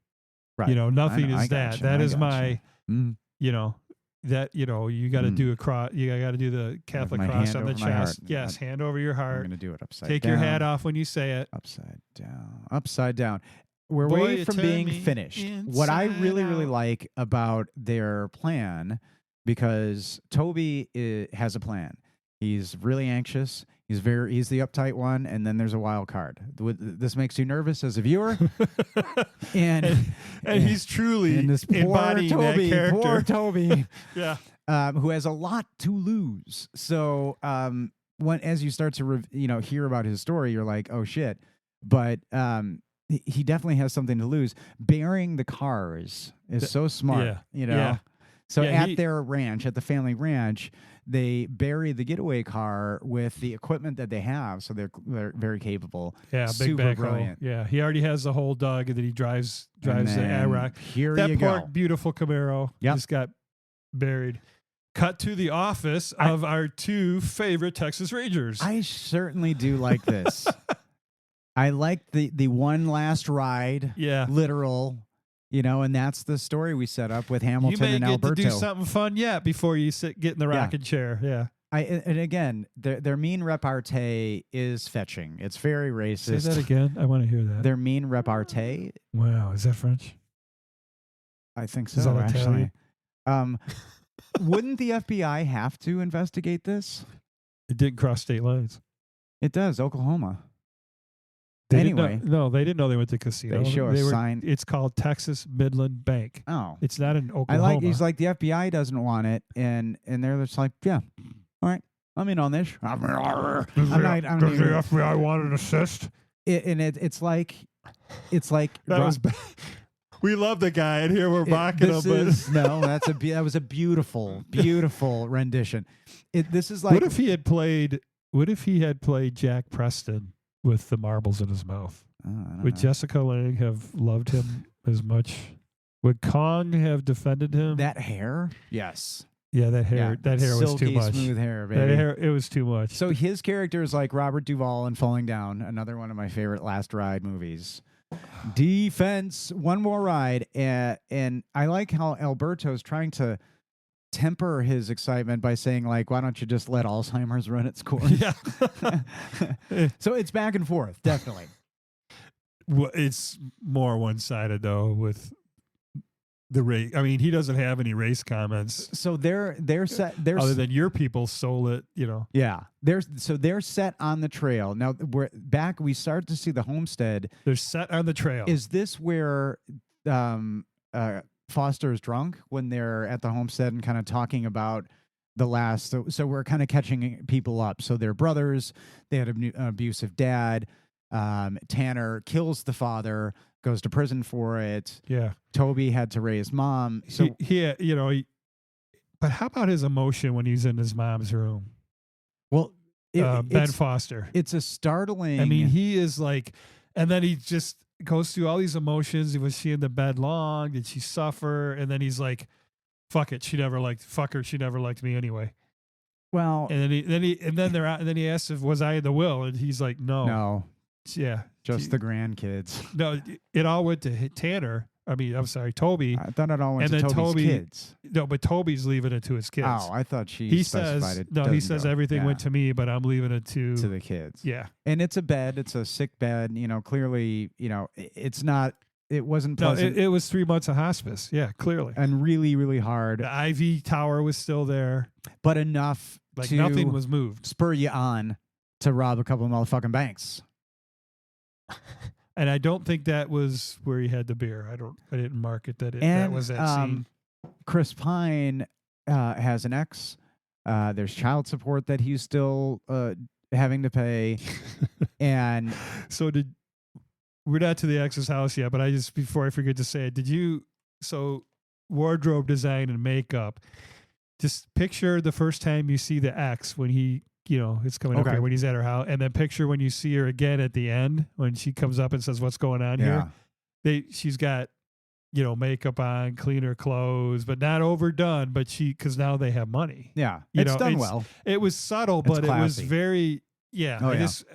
right. Nothing I is that. gotcha, That I is gotcha. my, Mm. you got to do a cross. You got to do the Catholic my cross hand on the over my heart. chest. Yes, hand over your I'm heart. gonna do it upside Take down. your hat off when you say it. Upside down. We're Boy, away you from turn being me finished. What I really, really inside out. like about their plan, because Toby has a plan. He's really anxious. He's the uptight one, and then there's a wild card. This makes you nervous as a viewer, and he's truly and this poor embodying Toby, that character. poor Toby, Yeah. who has a lot to lose. So as you start to hear about his story, you're like, oh shit. But he definitely has something to lose. Burying the cars is so smart, Yeah. So Yeah, at their ranch, at the family ranch, they bury the getaway car with the equipment that they have, so they're very capable. Yeah, big Super backhoe. brilliant. Yeah, he already has the whole dug, and then he drives the And then Aroc. Here That you poor go. beautiful Camaro Yep. just got buried. Cut to the office of our two favorite Texas Rangers. I certainly do like this. I like the one last ride. Yeah. Literal. And that's the story we set up with You Hamilton may and get Alberto. to do something fun yet before you get in the rocking chair. Yeah. And again, their mean repartee is fetching. It's very racist. Say that again. I want to hear that. Their mean repartee, Wow. Is that French? I think Is so, that actually. Italian? Wouldn't the FBI have to investigate this? It didn't cross state lines. It does, Oklahoma. They Anyway. didn't know, they didn't know they went to casino. They show a were, sign. It's called Texas Midland Bank. Oh. It's not in Oklahoma. He's like, the FBI doesn't want it, and they're just like, yeah, all right, I'm in on this. Does the FBI want an assist? It's like That was bad. We love the guy, and here we're mocking him. That was a beautiful, beautiful rendition. This is like, What if he had played Jack Preston with the marbles in his mouth? Would Jessica Lange have loved him as much? Would Kong have defended him? that hair? Yes. Yeah, that hair. That hair was too Silky, much. smooth hair, baby. That hair, it was too much. So his character is like Robert Duvall in Falling Down, another one of my favorite last ride movies. Defense, one more ride. And I like how Alberto's trying to temper his excitement by saying, like, why don't you just let Alzheimer's run its course? Yeah. So it's back and forth, definitely. Well, it's more one-sided though with the race. I mean, he doesn't have any race comments. So they're set. Other than your people stole it, Yeah, they're set on the trail now. We're back. We start to see the homestead. They're set on the trail. Is this where Foster is drunk when they're at the homestead and kind of talking about the last? So we're kind of catching people up. So they're brothers. They had an abusive dad. Tanner kills the father, goes to prison for it. Yeah. Toby had to raise mom. So but how about his emotion when he's in his mom's room? Well, Ben Foster. It's a startling. I mean, he is like, and then he just goes through all these emotions. Was she in the bed long? Did she suffer? And then he's like, "Fuck it, she never liked me anyway." Well, and then they're out, and then he asks if was I in the will, and he's like, "No, yeah, just the grandkids." No, it all went to Tanner. I mean, I'm sorry, Toby. I thought it all went to Toby's kids. No, but Toby's leaving it to his kids. Oh, I thought he specified it. No, he says everything went to me, but I'm leaving it to the kids. Yeah. And it's a bed. It's a sick bed. Clearly, it's not, it wasn't pleasant. No, it was 3 months of hospice. Yeah, clearly. And really, really hard. The IV tower was still there. But enough to nothing was moved. Spur you on to rob a couple of motherfucking banks. And I don't think that was where he had the beer. I didn't mark it that was that scene. Chris Pine has an ex. There's child support that he's still having to pay. And so we're not to the ex's house yet, but before I forget to say it, wardrobe design and makeup, just picture the first time you see the ex when he, it's coming up here when he's at her house, and then picture when you see her again at the end when she comes up and says, "What's going on here?" She's got, makeup on, cleaner clothes, but not overdone. But because now they have money. Yeah, it's done well. It was subtle, but classy. it was very. Yeah,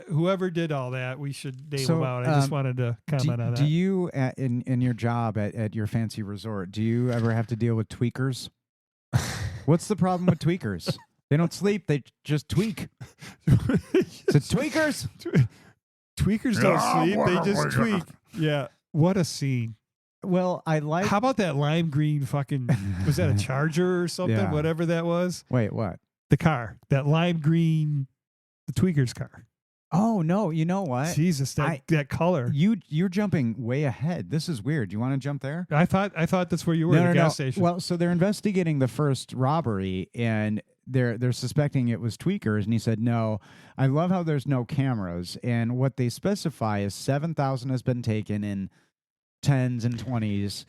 whoever did all that, we should name them out. I just wanted to comment on that. Do you, in your job at your fancy resort, do you ever have to deal with tweakers? What's the problem with tweakers? They don't sleep. They just tweak. So tweakers? Tweakers don't sleep. They just tweak. Yeah. What a scene. Well, How about that lime green fucking, was that a Charger or something? Yeah. Whatever that was. Wait, what? The car. That lime green, the tweakers car. Oh, no. You know what? Jesus, that color. You're jumping way ahead. This is weird. Do you want to jump there? I thought that's where you were, the gas station. Well, so they're investigating the first robbery, and they're suspecting it was tweakers, and he said no. I love how there's no cameras, and what they specify is 7,000 has been taken in 10s and 20s,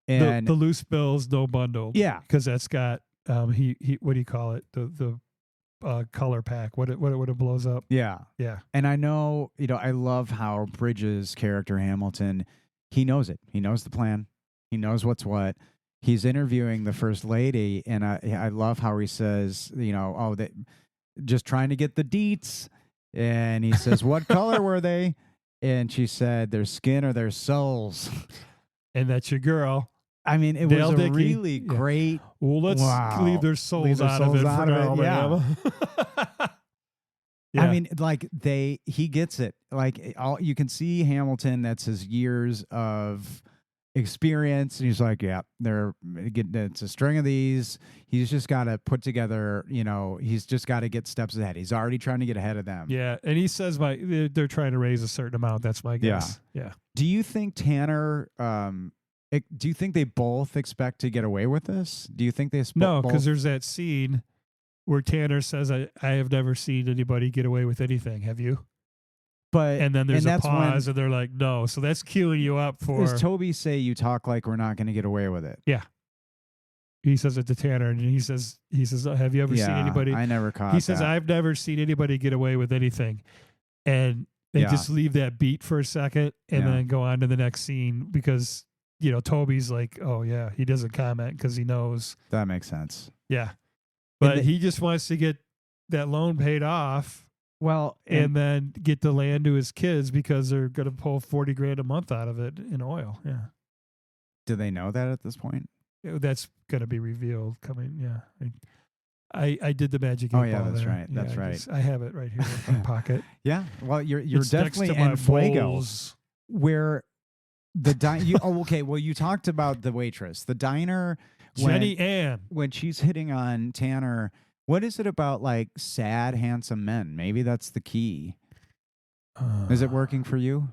and the loose bills, no bundle. Yeah, because that's got he what do you call it, the color pack, what it blows up. Yeah. And I know, I love how Bridges' character Hamilton, he knows it. He knows the plan. He knows what's what. He's interviewing the first lady, and I love how he says, that just trying to get the deets. And he says, "What color were they?" And she said, "Their skin or their souls." And that's your girl. I mean, it was a really great. Well, let's leave their souls out of it for now. Yeah. I mean, he gets it. Like, you can see Hamilton. That's his years of experience, and he's like, "Yeah, it's a string of these." He's just got to put together. He's just got to get steps ahead. He's already trying to get ahead of them. Yeah, and he says, they're trying to raise a certain amount. That's my guess. Yeah. Do you think Tanner? Do you think they both expect to get away with this? Do you think they No, because there's that scene where Tanner says, I have never seen anybody get away with anything. Have you? And then there's a pause, and they're like, no. So that's queuing you up for... Does Toby say, "You talk like we're not going to get away with it"? Yeah. He says it to Tanner, and he says, "Have you ever seen anybody?" I never caught He says, "I've never seen anybody get away with anything." And they just leave that beat for a second and then go on to the next scene because... Toby's like, "Oh yeah," he doesn't comment because he knows. That makes sense. Yeah, but he just wants to get that loan paid off, Well, and then get the land to his kids because they're going to pull $40,000 a month out of it in oil. Yeah. do they know that at this point? That's going to be revealed coming. Yeah. I did the magic. Oh, yeah, ball that's there. right. That's right. I have it right here in my pocket. Yeah. Well, you're It's definitely next to my in Fuego, bowls. where the okay. Well, you talked about the waitress, the diner. Jenny Ann. When she's hitting on Tanner, what is it about like sad, handsome men? Maybe that's the key. Is it working for you?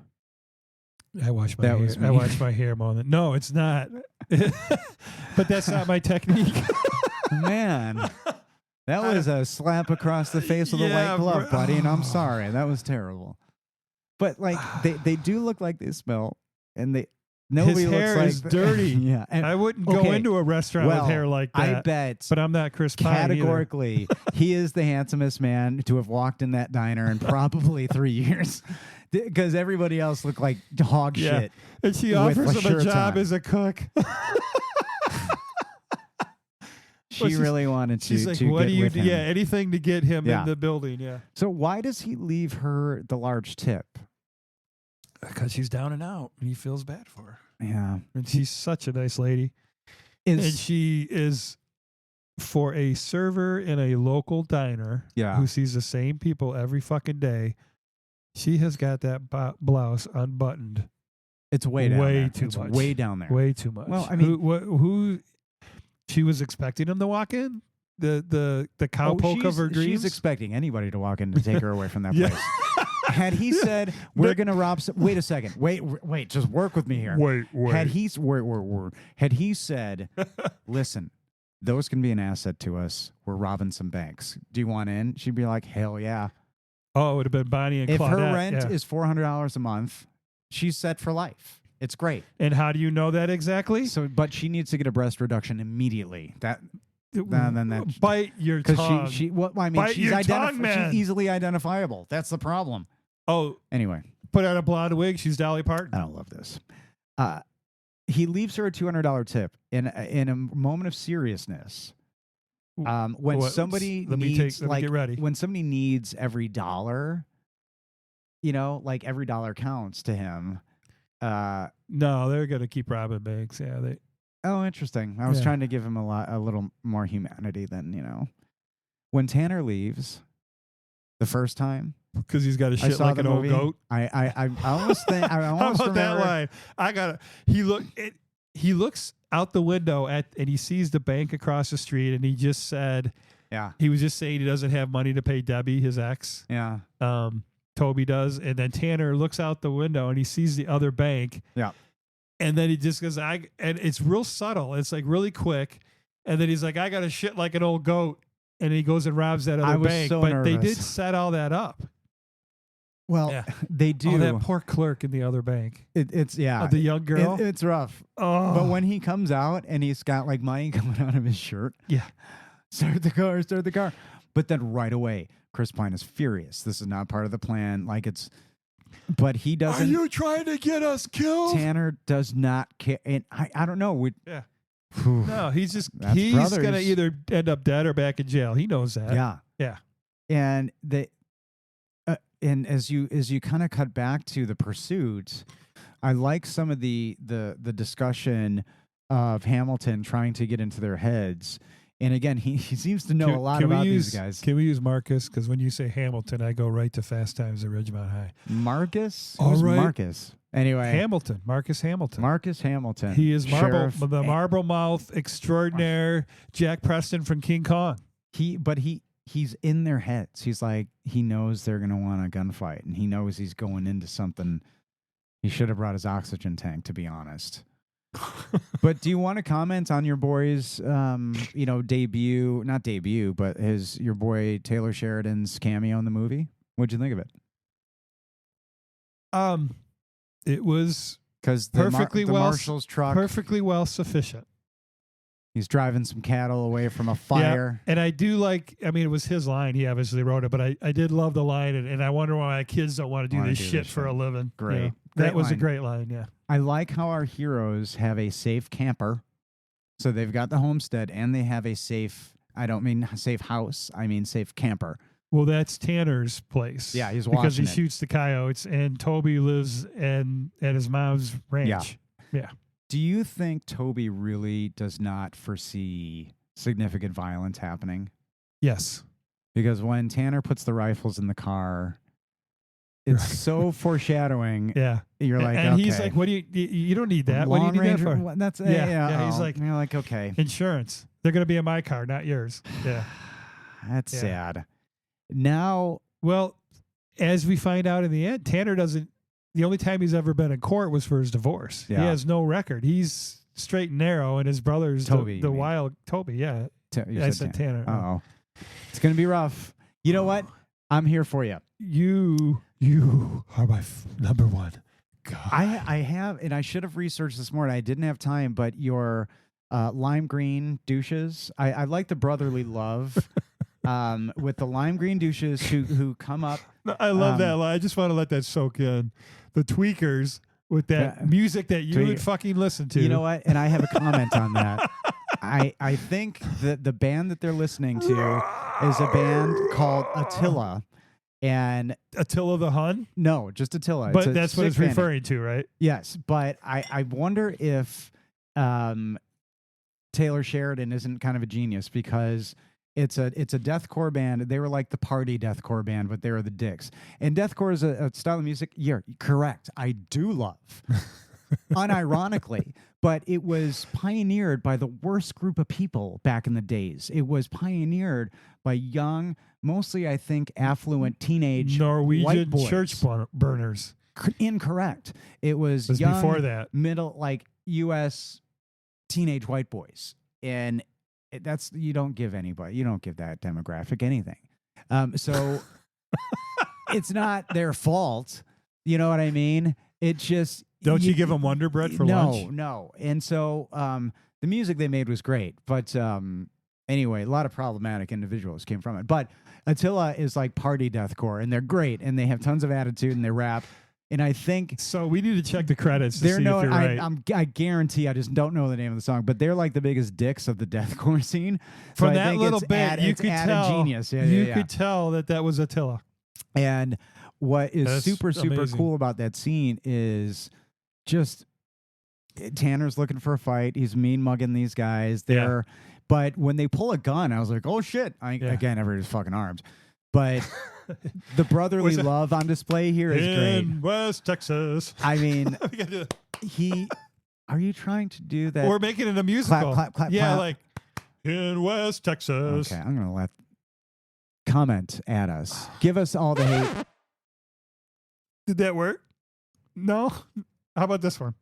I wash my hair. I wash my hair more than. No, it's not. But that's not my technique. Man, that was a slap across the face with a white glove, buddy. And I'm sorry, that was terrible. But like, they do look like they smell, and nobody His hair looks is like dirty. Yeah, and I wouldn't go into a restaurant with hair like that. I bet. But I'm not Chris Pine Categorically, he is the handsomest man to have walked in that diner in probably 3 years, because everybody else looked like hog shit. And she with offers him a job on. as a cook. She really wanted to. She's like, to "What do get you with do? him. Yeah, anything to get him Yeah. in the building." Yeah, So why does he leave her the large tip? because she's down and out, and he feels bad for her. Yeah, And she's such a nice lady, and she is for a server in a local diner. Yeah. Who sees the same people every fucking day. She has got that blouse unbuttoned. It's way down there. Too It's much. way down there. Way too much. Well, I mean, who she was expecting him to walk in? The cowpoke of her dreams? She's expecting anybody to walk in to take her away from that Yeah. place. Had he said, "We're gonna rob," wait a second, wait, just work with me here. Wait. Had he said, "Listen, those can be an asset to us. We're robbing some banks. Do you want in?" She'd be like, "Hell yeah!" Oh, it would have been Bonnie and If Claudette. her rent yeah. is $400 a month, she's set for life. It's great. And how do you know that exactly? So, but she needs to get a breast reduction immediately. Then that Bite your tongue. because she well, I mean, Bite your tongue, man. she's easily identifiable. That's the problem. Oh, Anyway, put on a blonde wig. She's Dolly Parton. I don't love this. He leaves her a $200 tip in a moment of seriousness. When somebody needs, let me get ready. When somebody needs every dollar, like every dollar counts to him. No, they're gonna keep robbing banks. Yeah, they. Oh, interesting. I was trying to give him a little more humanity than when Tanner leaves the first time. Because he's got a shit like an old goat. I almost think I How almost about that remember. line? He looks out the window and he sees the bank across the street, and he just said, Yeah. he was just saying he doesn't have money to pay Debbie, his ex. Yeah. Toby does, and then Tanner looks out the window and he sees the other bank. Yeah. And then he just goes, and it's real subtle. It's like really quick. And then he's like, I got a shit like an old goat. And he goes and robs that other bank. so but they nervous. did set all that up. Well, Yeah. they do. Oh, that poor clerk in the other bank. It's The young girl. It's rough. Oh. But when he comes out and he's got like money coming out of his shirt, Yeah. start the car. But then right away, Chris Pine is furious. This is not part of the plan. But he doesn't. Are you trying to get us killed? Tanner does not care. And I don't know. Yeah. Whew. No, he's That's going to brothers. either end up dead or back in jail. He knows that. Yeah. Yeah. And and as you kind of cut back to the pursuit, I like some of the discussion of Hamilton trying to get into their heads. And again, he seems to know a lot about these guys. Can we use Marcus? Because when you say Hamilton, I go right to Fast Times at Ridgemont High. Marcus? All Who's right. Marcus? Anyway. Hamilton. Marcus Hamilton. Marcus Hamilton. He is Sheriff. the marble mouth extraordinaire Jack Preston from King Kong. He's in their heads. He's like, he knows they're going to want a gunfight, and he knows he's going into something. He should have brought his oxygen tank, to be honest. But do you want to comment on your boy's, debut, not debut, but your boy Taylor Sheridan's cameo in the movie? What'd you think of it? It was Because perfectly the well, marshal's truck, perfectly well sufficient. he's driving some cattle away from a fire. Yeah. And I do it was his line. He obviously wrote it, but I did love the line. And I wonder why my kids don't want to do this shit for a living. Great. You know? Great That was a line. great line. Yeah. I like how our heroes have a safe camper. So they've got the homestead and they have a safe, I don't mean safe house, I mean safe camper. Well, that's Tanner's place. Yeah, he's because he watching it. shoots the coyotes, and Toby lives at his mom's ranch. Yeah. Do you think Toby really does not foresee significant violence happening? Yes. Because when Tanner puts the rifles in the car, it's so foreshadowing. Yeah. You're like, and okay. he's like, "What do you don't need that. What do you need Ranger, that for?" what- That's Yeah, he's oh. like, you're like, okay, insurance. They're going to be in my car, not yours. Yeah. that's Yeah. sad. Now, Well, as we find out in the end, Tanner doesn't. The only time he's ever been in court was for his divorce. Yeah. He has no record. He's straight and narrow, and his brother's Toby, the you mean. wild Toby. Yeah, you I said said Tanner. Oh, it's gonna be rough. You know what? I'm here for you. You are my number one. God. I have, and I should have researched this more. And I didn't have time, but your lime green douches. I like the brotherly love with the lime green douches who come up. I love that line. I just want to let that soak in. The tweakers with that Yeah. music that you would fucking listen to. You know what? And I have a comment on that. I think that the band that they're listening to is a band called Attila. And Attila the Hun? no, just Attila. But It's a that's what sick it's band. referring to, right? Yes, but I wonder if Taylor Sheridan isn't kind of a genius because it's a deathcore band. They were like the party deathcore band, but they were the dicks. And deathcore is a style of music. You're correct. I do love, unironically, but it was pioneered by the worst group of people back in the days. It was pioneered by young, mostly I think affluent teenage white Norwegian boys. church burners. Incorrect. It was, It was young, before that. middle, like U.S. teenage white boys, and that's you don't give that demographic anything. So it's not their fault. You know what I mean? It just Don't you give them Wonder Bread for lunch? No. And so the music they made was great, but anyway, a lot of problematic individuals came from it. But Attila is like party deathcore, and they're great, and they have tons of attitude, and they rap. And I think So we need to check the credits to see if you're right. I guarantee I just don't know the name of the song, but they're like the biggest dicks of the deathcore scene. So From I that think little it's bit, you it's could added tell. genius. Yeah, you yeah. could tell that was Attila. And what is That's super amazing. cool about that scene is just Tanner's looking for a fight. He's mean mugging these guys. But when they pull a gun, I was like, oh shit! Again, everybody's fucking armed. But the brotherly love on display here is great. In West Texas. I mean, We gotta- are you trying to do that? We're making it a musical. clap, clap, yeah, clap. like in West Texas. Okay, I'm going to let comment at us. Give us all the hate. Did that work? No? How about this one?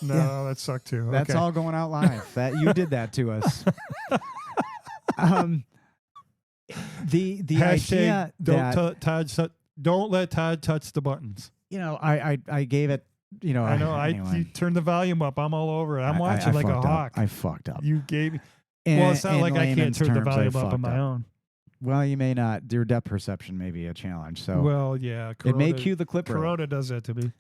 No, Yeah. that sucked too. That's Okay. all going out live. That you did that to us. The idea Hashtag don't let Todd touch the buttons. I gave it. I know. Anyway. You turned the volume up. I'm all over it. I'm watching I like a fucked up. hawk. I fucked up. You gave me. And- Well, it's not in like I can't layman's turn the terms, I volume up fucked on my own. Well, you may not. Your depth perception may be a challenge. So Well, yeah. it may Corona- cue the clipper. Corona does that to me.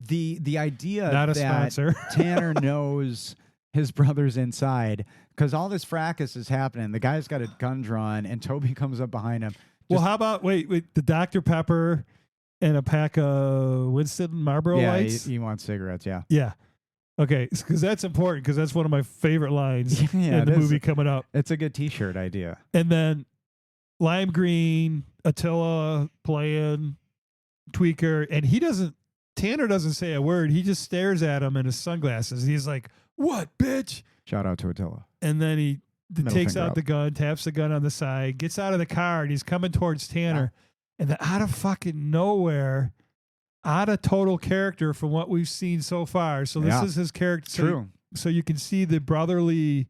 The idea Not a that sponsor. Tanner knows his brother's inside because all this fracas is happening. The guy's got a gun drawn, and Toby comes up behind him. Well, how about wait, the Dr. Pepper and a pack of Winston Marlboro Yeah, lights? he wants cigarettes. Yeah, Yeah. Okay, because that's important because that's one of my favorite lines Yeah, in the it is. movie coming up. It's a good T-shirt idea. And then lime green, Attila playing, tweaker, and Tanner doesn't say a word. He just stares at him in his sunglasses. He's like, "What, bitch?" Shout out to Attila. And then he Middle takes finger out up. the gun, taps the gun on the side, gets out of the car, and he's coming towards Tanner. And then out of fucking nowhere, out of total character from what we've seen so far. So this Yeah. is his character. True. So you can see the brotherly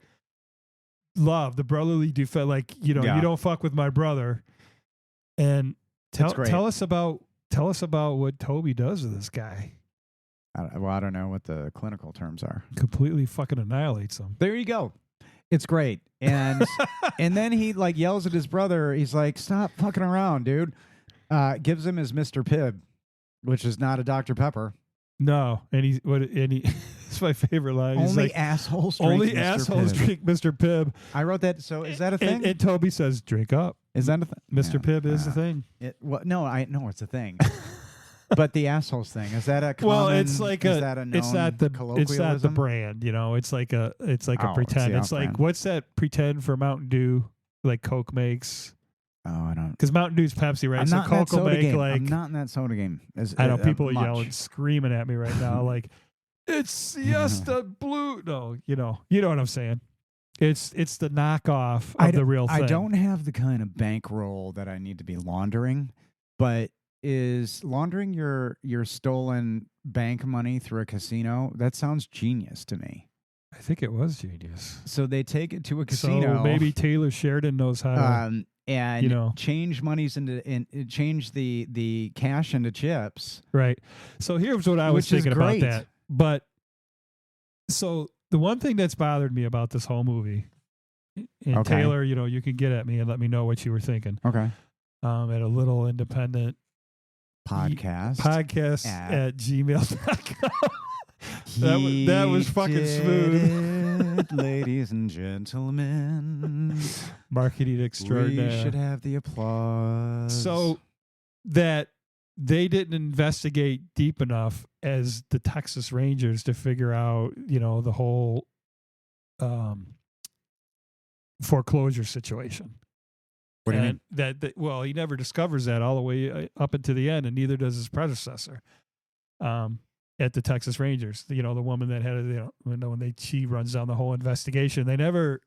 love, the brotherly defense. Like, you don't fuck with my brother. And That's great. tell us about what Toby does to this guy. I don't know what the clinical terms are. Completely fucking annihilates him. There you go. It's great. And and then he like yells at his brother. He's like, "Stop fucking around, dude." Gives him his Mr. Pibb, which is not a Dr. Pepper. No, and he it's my favorite line. He's Only like, assholes drink only Mr. assholes Pibb. drink Mr. Pibb. I wrote that. So is that a thing? And Toby says, "Drink up." Is that a thing? Mr. Pibb is the thing. No, I know it's a thing. But the assholes thing, is that a common, well, it's like is that a known it's not the colloquialism? brand, you know. It's like a pretend. It's like off-brand. what's that pretend for Mountain Dew like Coke makes? Oh, I don't. Because Mountain Dew's Pepsi, right? I'm so not in that Coke will soda make game. like I'm not in that soda game. I know people are much. yelling, screaming at me right now, like it's Siesta Blue. No, you know what I'm saying. It's the knockoff of the real thing. I don't have the kind of bankroll that I need to be laundering, but is laundering your stolen bank money through a casino? That sounds genius to me. I think it was genius. So they take it to a casino. So maybe Taylor Sheridan knows how to, and change monies change the cash into chips. Right. So here's what I was thinking about that. But so the one thing that's bothered me about this whole movie, and Taylor, you can get at me and let me know what you were thinking. Okay. At a little independent podcast at gmail.com. that was fucking smooth. Ladies and gentlemen. Marketing extraordinaire. We should have the applause. So that they didn't investigate deep enough as the Texas Rangers to figure out, the whole foreclosure situation. What do you mean? That he never discovers that all the way up into the end, and neither does his predecessor. At the Texas Rangers, the woman that had when she runs down the whole investigation, they never,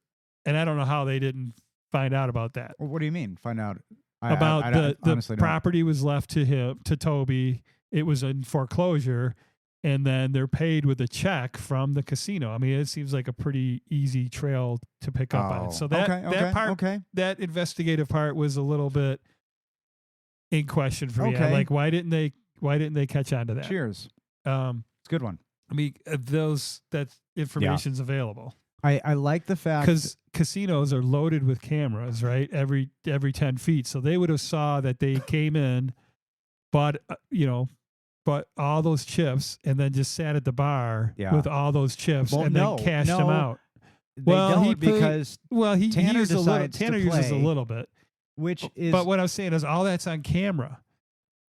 and I don't know how they didn't find out about that. Well, what do you mean? Find out about the property was left to Toby. It was in foreclosure, and then they're paid with a check from the casino. I mean, it seems like a pretty easy trail to pick up on it. So that investigative part was a little bit in question for me. I'm like, why didn't they catch on to that? Cheers. It's a good one. I mean, that information's available. I like the fact because casinos are loaded with cameras, right? Every 10 feet. So they would have saw that they came in, bought all those chips, and then just sat at the bar with all those chips and then cashed them out. Tanner uses a little bit, but what I'm saying is all that's on camera,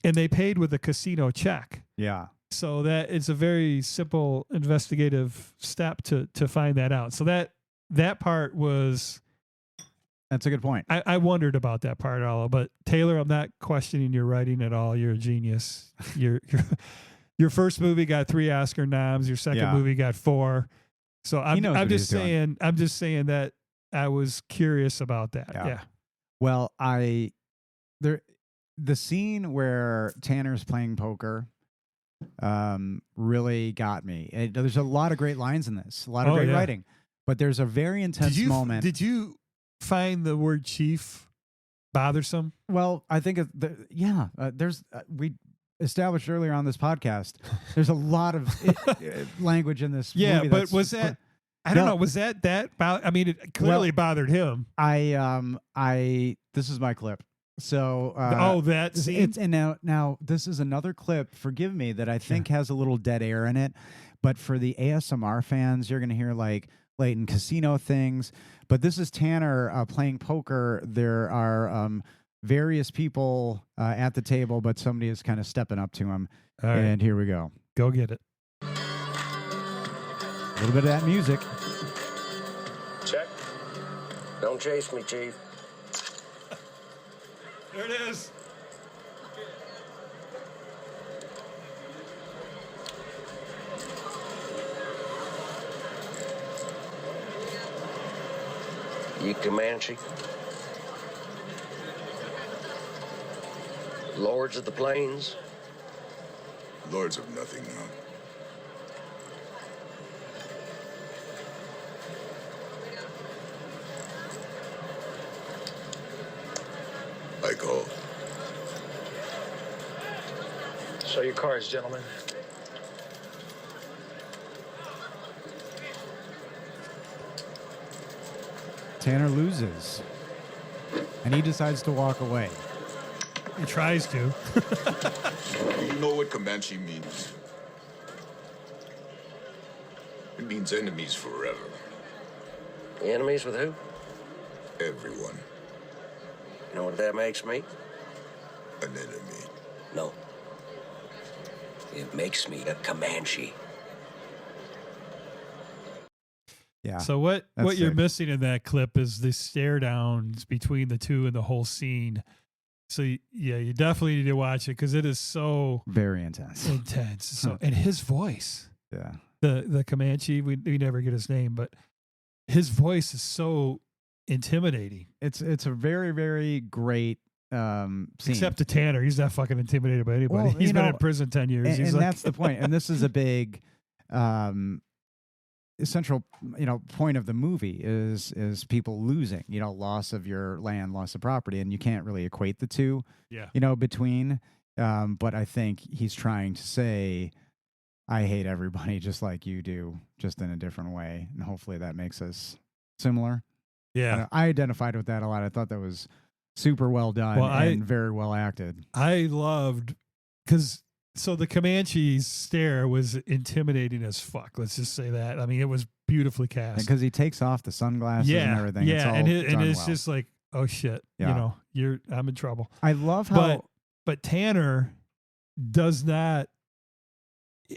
and they paid with a casino check. Yeah. So that it's a very simple investigative step to find that out. So that part was. That's a good point. I wondered about that part, all, but Taylor, I'm not questioning your writing at all. You're a genius. Your first movie got 3 Oscar noms. Your second movie got 4. So I'm just saying that I was curious about that. Yeah. Well, the scene where Tanner's playing poker really got me. There's a lot of great lines in this, a lot of great writing, but there's a very intense moment. Did you find the word chief bothersome? Well, I think there's we established earlier on this podcast. There's a lot of language in this. Yeah, movie but was that? I don't know. Was that? I mean, it clearly bothered him. This is my clip. So that scene. And now this is another clip. Forgive me that I think has a little dead air in it, but for the ASMR fans, you're going to hear like blatant casino things. But this is Tanner playing poker. There are various people at the table, but somebody is kind of stepping up to him. All right. And here we go. Go get it. A little bit of that music. Check. Don't chase me, Chief. There it is. You Comanche. Lords of the Plains. Lords of nothing now. I call. Show your cards, gentlemen. Tanner loses, and he decides to walk away. He tries to. You know what Comanche means? It means enemies forever. Enemies with who? Everyone. You know what that makes me? An enemy. No. It makes me a Comanche. Yeah. So what That's you're sick. missing in that clip is the stare downs between the two and the whole scene. So yeah, you definitely need to watch it because it is so Very intense. intense. So and his voice, Yeah. the Comanche, we never get his name, but his voice is so intimidating. It's a very, very great scene. Except to Tanner, he's not fucking intimidated by anybody. Well, He's you been know, in prison 10 years. and, He's and like, that's the point. And this is a big central point of the movie is people losing, loss of your land, loss of property, and you can't really equate the two, yeah, between. But I think he's trying to say, I hate everybody just like you do, just in a different way, and hopefully that makes us similar. yeah. I identified with that a lot. I thought that was super well done and very well acted. I loved because so the Comanche's stare was intimidating as fuck. Let's just say that. I mean, it was beautifully cast Because he takes off the sunglasses and everything. Yeah, it's all and it's done well. just like, oh shit, Yeah. I'm in trouble. I love how But Tanner does not.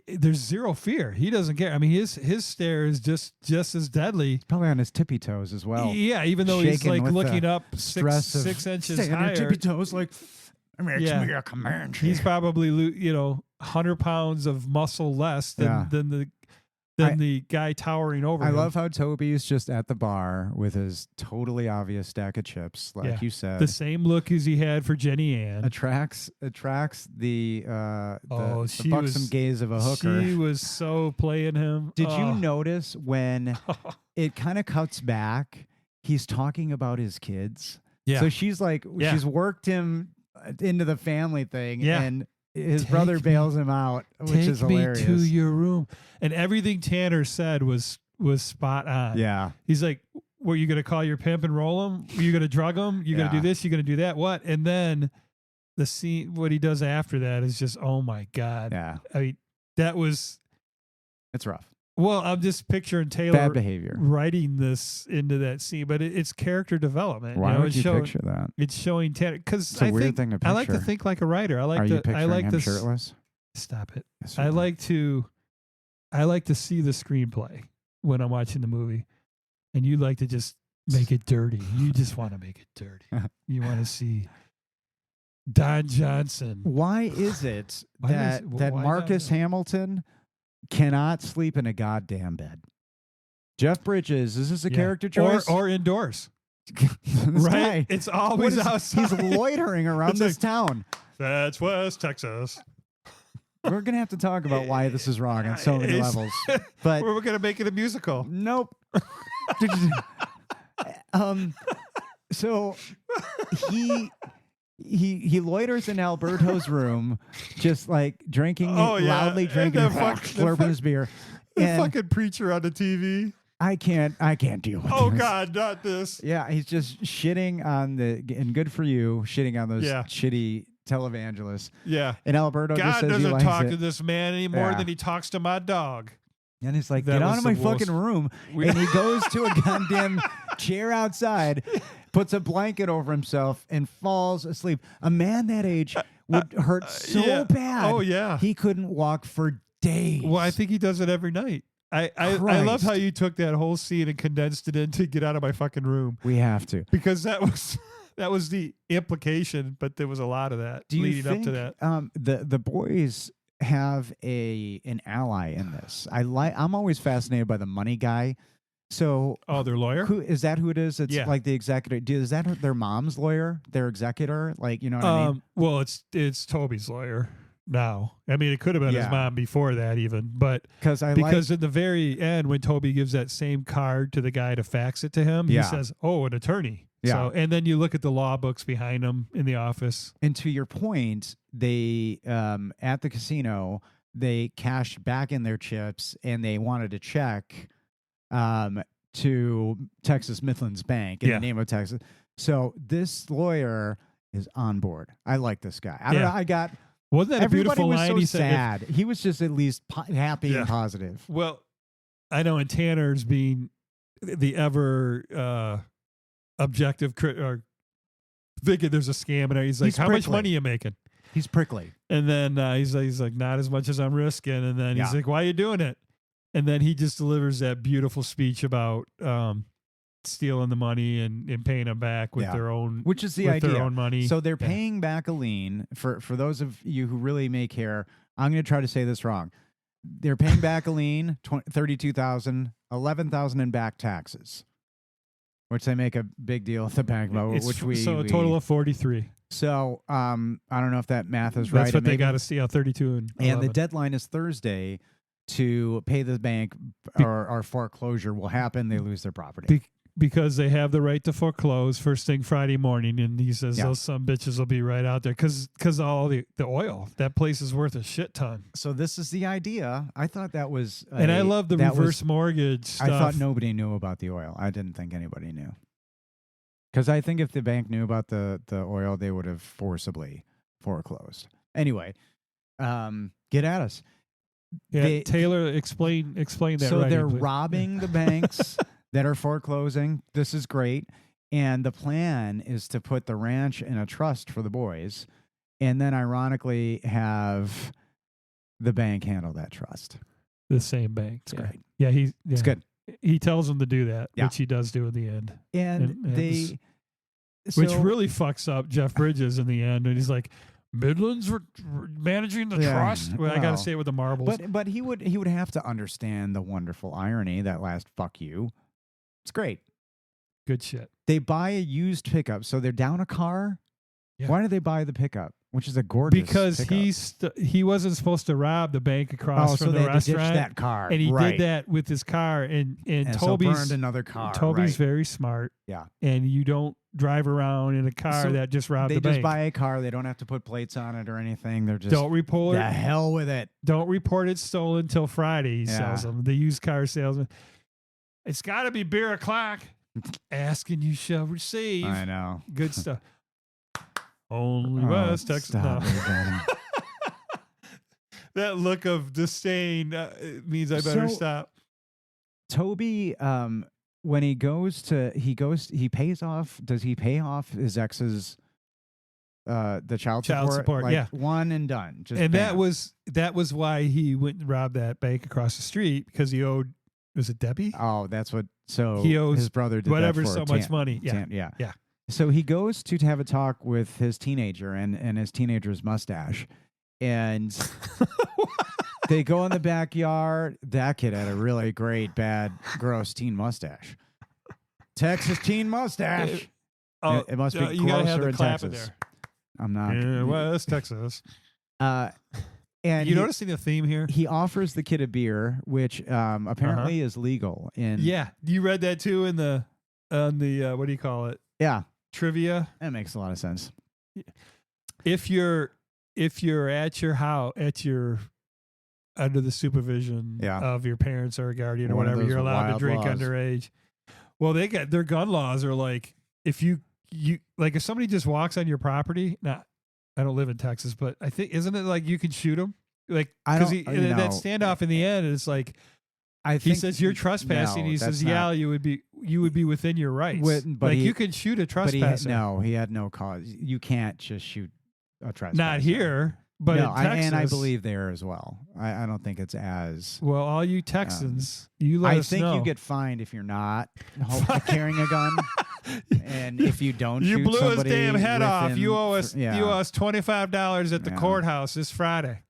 There's zero fear. He doesn't care. I mean, his stare is just as deadly. probably on his tippy toes as well. Yeah, even though he's shaking like with looking the up stress of 6 inches staying on your higher. tippy toes, like makes Yeah. me a Comanche. He's probably 100 pounds of muscle less than the guy towering over I him. love how Toby's just at the bar with his totally obvious stack of chips, like Yeah. you said. the same look as he had for Jenny Ann. attracts the she buxom was- gaze of a hooker. She was so playing him. Did you Oh. notice when it kind of cuts back? He's talking about his kids. Yeah. So she's like, Yeah. she's worked him into the family thing, Yeah. and his Take brother me- bails him out, which Take is me hilarious. to your room. And everything Tanner said was spot on. Yeah. He's like, were you going to call your pimp and roll him? Were you going to drug him? You going to Yeah. do this? You going to do that? What? And then the scene, what he does after that is just, oh my God. Yeah. I mean, that was, It's rough. well, I'm just picturing Taylor Bad behavior. writing this into that scene, but it's character development. Why would it's you showing, picture that? It's showing Tanner because It's a I weird think thing to I like to picture. think like a writer. I like Are you to. picturing I like him to shirtless? stop it. Yes, I you are. like to see the screenplay when I'm watching the movie, and you like to just make it dirty. You just want to make it dirty. You want to see Don Johnson. Why is it Why that is- that why Marcus not? Hamilton cannot sleep in a goddamn bed? Jeff Bridges, is this a Yeah. character choice? or indoors? This Right? guy, It's what always is- outside. He's loitering around It's this like- town. That's West Texas. We're gonna have to talk about why this is wrong on so many It's- levels. But We're gonna make it a musical. nope. So he loiters in Alberto's room, just like drinking, Oh, yeah. loudly And drinking, the slurping his beer. The And fucking preacher on the TV. I can't deal with Oh this. God, not this. Yeah, he's just shitting on and good for you, shitting on those Yeah. shitty televangelists. Yeah. And Alberto just God says he doesn't likes talk it. to this man any more Yeah. than he talks to my dog. And he's like, That get out was of my the worst. fucking room. We- And he goes to a goddamn chair outside, puts a blanket over himself, and falls asleep. A man that age would hurt so yeah. bad. Oh, yeah. He couldn't walk for days. Well, I think he does it every night. I love how you took that whole scene and condensed it into get out of my fucking room, We have to. because that was the implication, but there was a lot of that Do you leading think up to that. the boys have an ally in this? I'm always fascinated by the money guy. So Oh, their lawyer? who is that? Who it is? It's Yeah. like the executor. Is that their mom's lawyer? Their executor? Like, you know what I mean? Well, it's Toby's lawyer now. I mean, it could have been his Yeah. mom before that even, but Because in the very end, when Toby gives that same card to the guy to fax it to him, Yeah. he says, "Oh, an attorney." Yeah. So, and then you look at the law books behind him in the office. And to your point, they at the casino they cashed back in their chips and they wanted to check to Texas Midlands Bank in Yeah. the name of Texas. So this lawyer is on board. I like this guy. I don't Yeah. know. I got Wasn't that a everybody beautiful was line? so He said, sad. He was just at least happy Yeah. and positive. well, I know, and Tanner's being the ever objective or thinking there's a scam, and he's like, He's "How much prickly. money you making?" He's prickly. And then he's like, "Not as much as I'm risking." And then he's Yeah. like, "Why are you doing it?" And then he just delivers that beautiful speech about stealing the money and paying them back with Yeah. their own, Which is the with idea. their own money. So they're Yeah. paying back a lien. For those of you who really may care, I'm going to try to say this wrong. They're paying back a lien, $32,000, $11,000 in back taxes, which they make a big deal at the bank about. It's Which so a total of 43. So I don't know if that math is right. That's what and they maybe- got to see out 32 and And the 11. deadline is Thursday to pay the bank, or foreclosure will happen. They lose their property. Because they have the right to foreclose first thing Friday morning, and he says Yeah. those some bitches will be right out there because all the oil. That place is worth a shit ton. So this is the idea. I thought that was, And I love the that reverse was- mortgage stuff. I thought nobody knew about the oil. I didn't think anybody knew. Because I think if the bank knew about the oil, they would have forcibly foreclosed. Anyway, get at us. Yeah, they- Taylor, explain that. So writing, they're please. robbing the banks that are foreclosing. This is great. And the plan is to put the ranch in a trust for the boys, and then ironically have the bank handle that trust. the same bank. It's yeah. great. Yeah, It's good. He tells them to do that, Yeah. which he does do in the end. And And they, Which so- really fucks up Jeff Bridges in the end. And he's like, Midlands were managing the Yeah, trust. Well, I got well, to say it with the marbles. But he would have to understand the wonderful irony, that last "fuck you." It's great. Good shit. They buy a used pickup, so they're down a car. Yeah. Why did they buy the pickup, which is a gorgeous Because pickup? he wasn't supposed to rob the bank across so from they the had to ditch restaurant. that car, And he right. did that with his car. And and so Toby's burned another car. Toby's right. very smart. Yeah. And you don't drive around in a car So that just robbed They the just bank. buy a car. They don't have to put plates on it or anything. They're just Don't report the hell with it. Don't report it stolen till Friday. He Yeah. sells them. The used car salesman. It's got to be beer o'clock. Ask and you shall receive. I know. Good stuff. Only Oh, West Texas. stop No. it, Danny. That look of disdain means I better So- stop. Toby, when he pays off. Does he pay off his ex's the child support? Like, yeah. one and done. Just And bam. that was why he went and robbed that bank across the street, because he owed, was it Debbie? Oh, that's what. So He owes his brother did whatever that for so much money. Yeah. yeah. Yeah. So he goes to have a talk with his teenager and his teenager's mustache, and they go in the backyard. That kid had a really great, bad, gross teen mustache. Texas teen mustache. It must be you gotta have grosser the in clap in Texas. there. I'm not. Yeah, West Texas. And You noticing the theme here? he offers the kid a beer, which apparently is legal. In Yeah, you read that too in the on the what do you call it? yeah, Trivia. that makes a lot of sense. If you're at your house under the supervision Yeah. of your parents or a guardian or One of whatever, those you're allowed to wild drink laws. underage. Well, they got their gun laws are like, if you like if somebody just walks on your property. Now, I don't live in Texas, but I think isn't it like you can shoot them? Like I because don't- that no. standoff in the end, it's like I he think says you're trespassing. no, He that's says, not- yeah, you would be within your rights. But like he- you can shoot a But trespasser. he had no cause. You can't just shoot a trespasser. Not here, but no, in Texas. and I believe there as well. I don't think it's as. Well, all you Texans, you let I us think know. you get fined if you're not carrying a gun, and if you don't. You shoot blew his somebody damn head off. within You owe us. yeah. You owe us $25 at the Yeah. courthouse this Friday.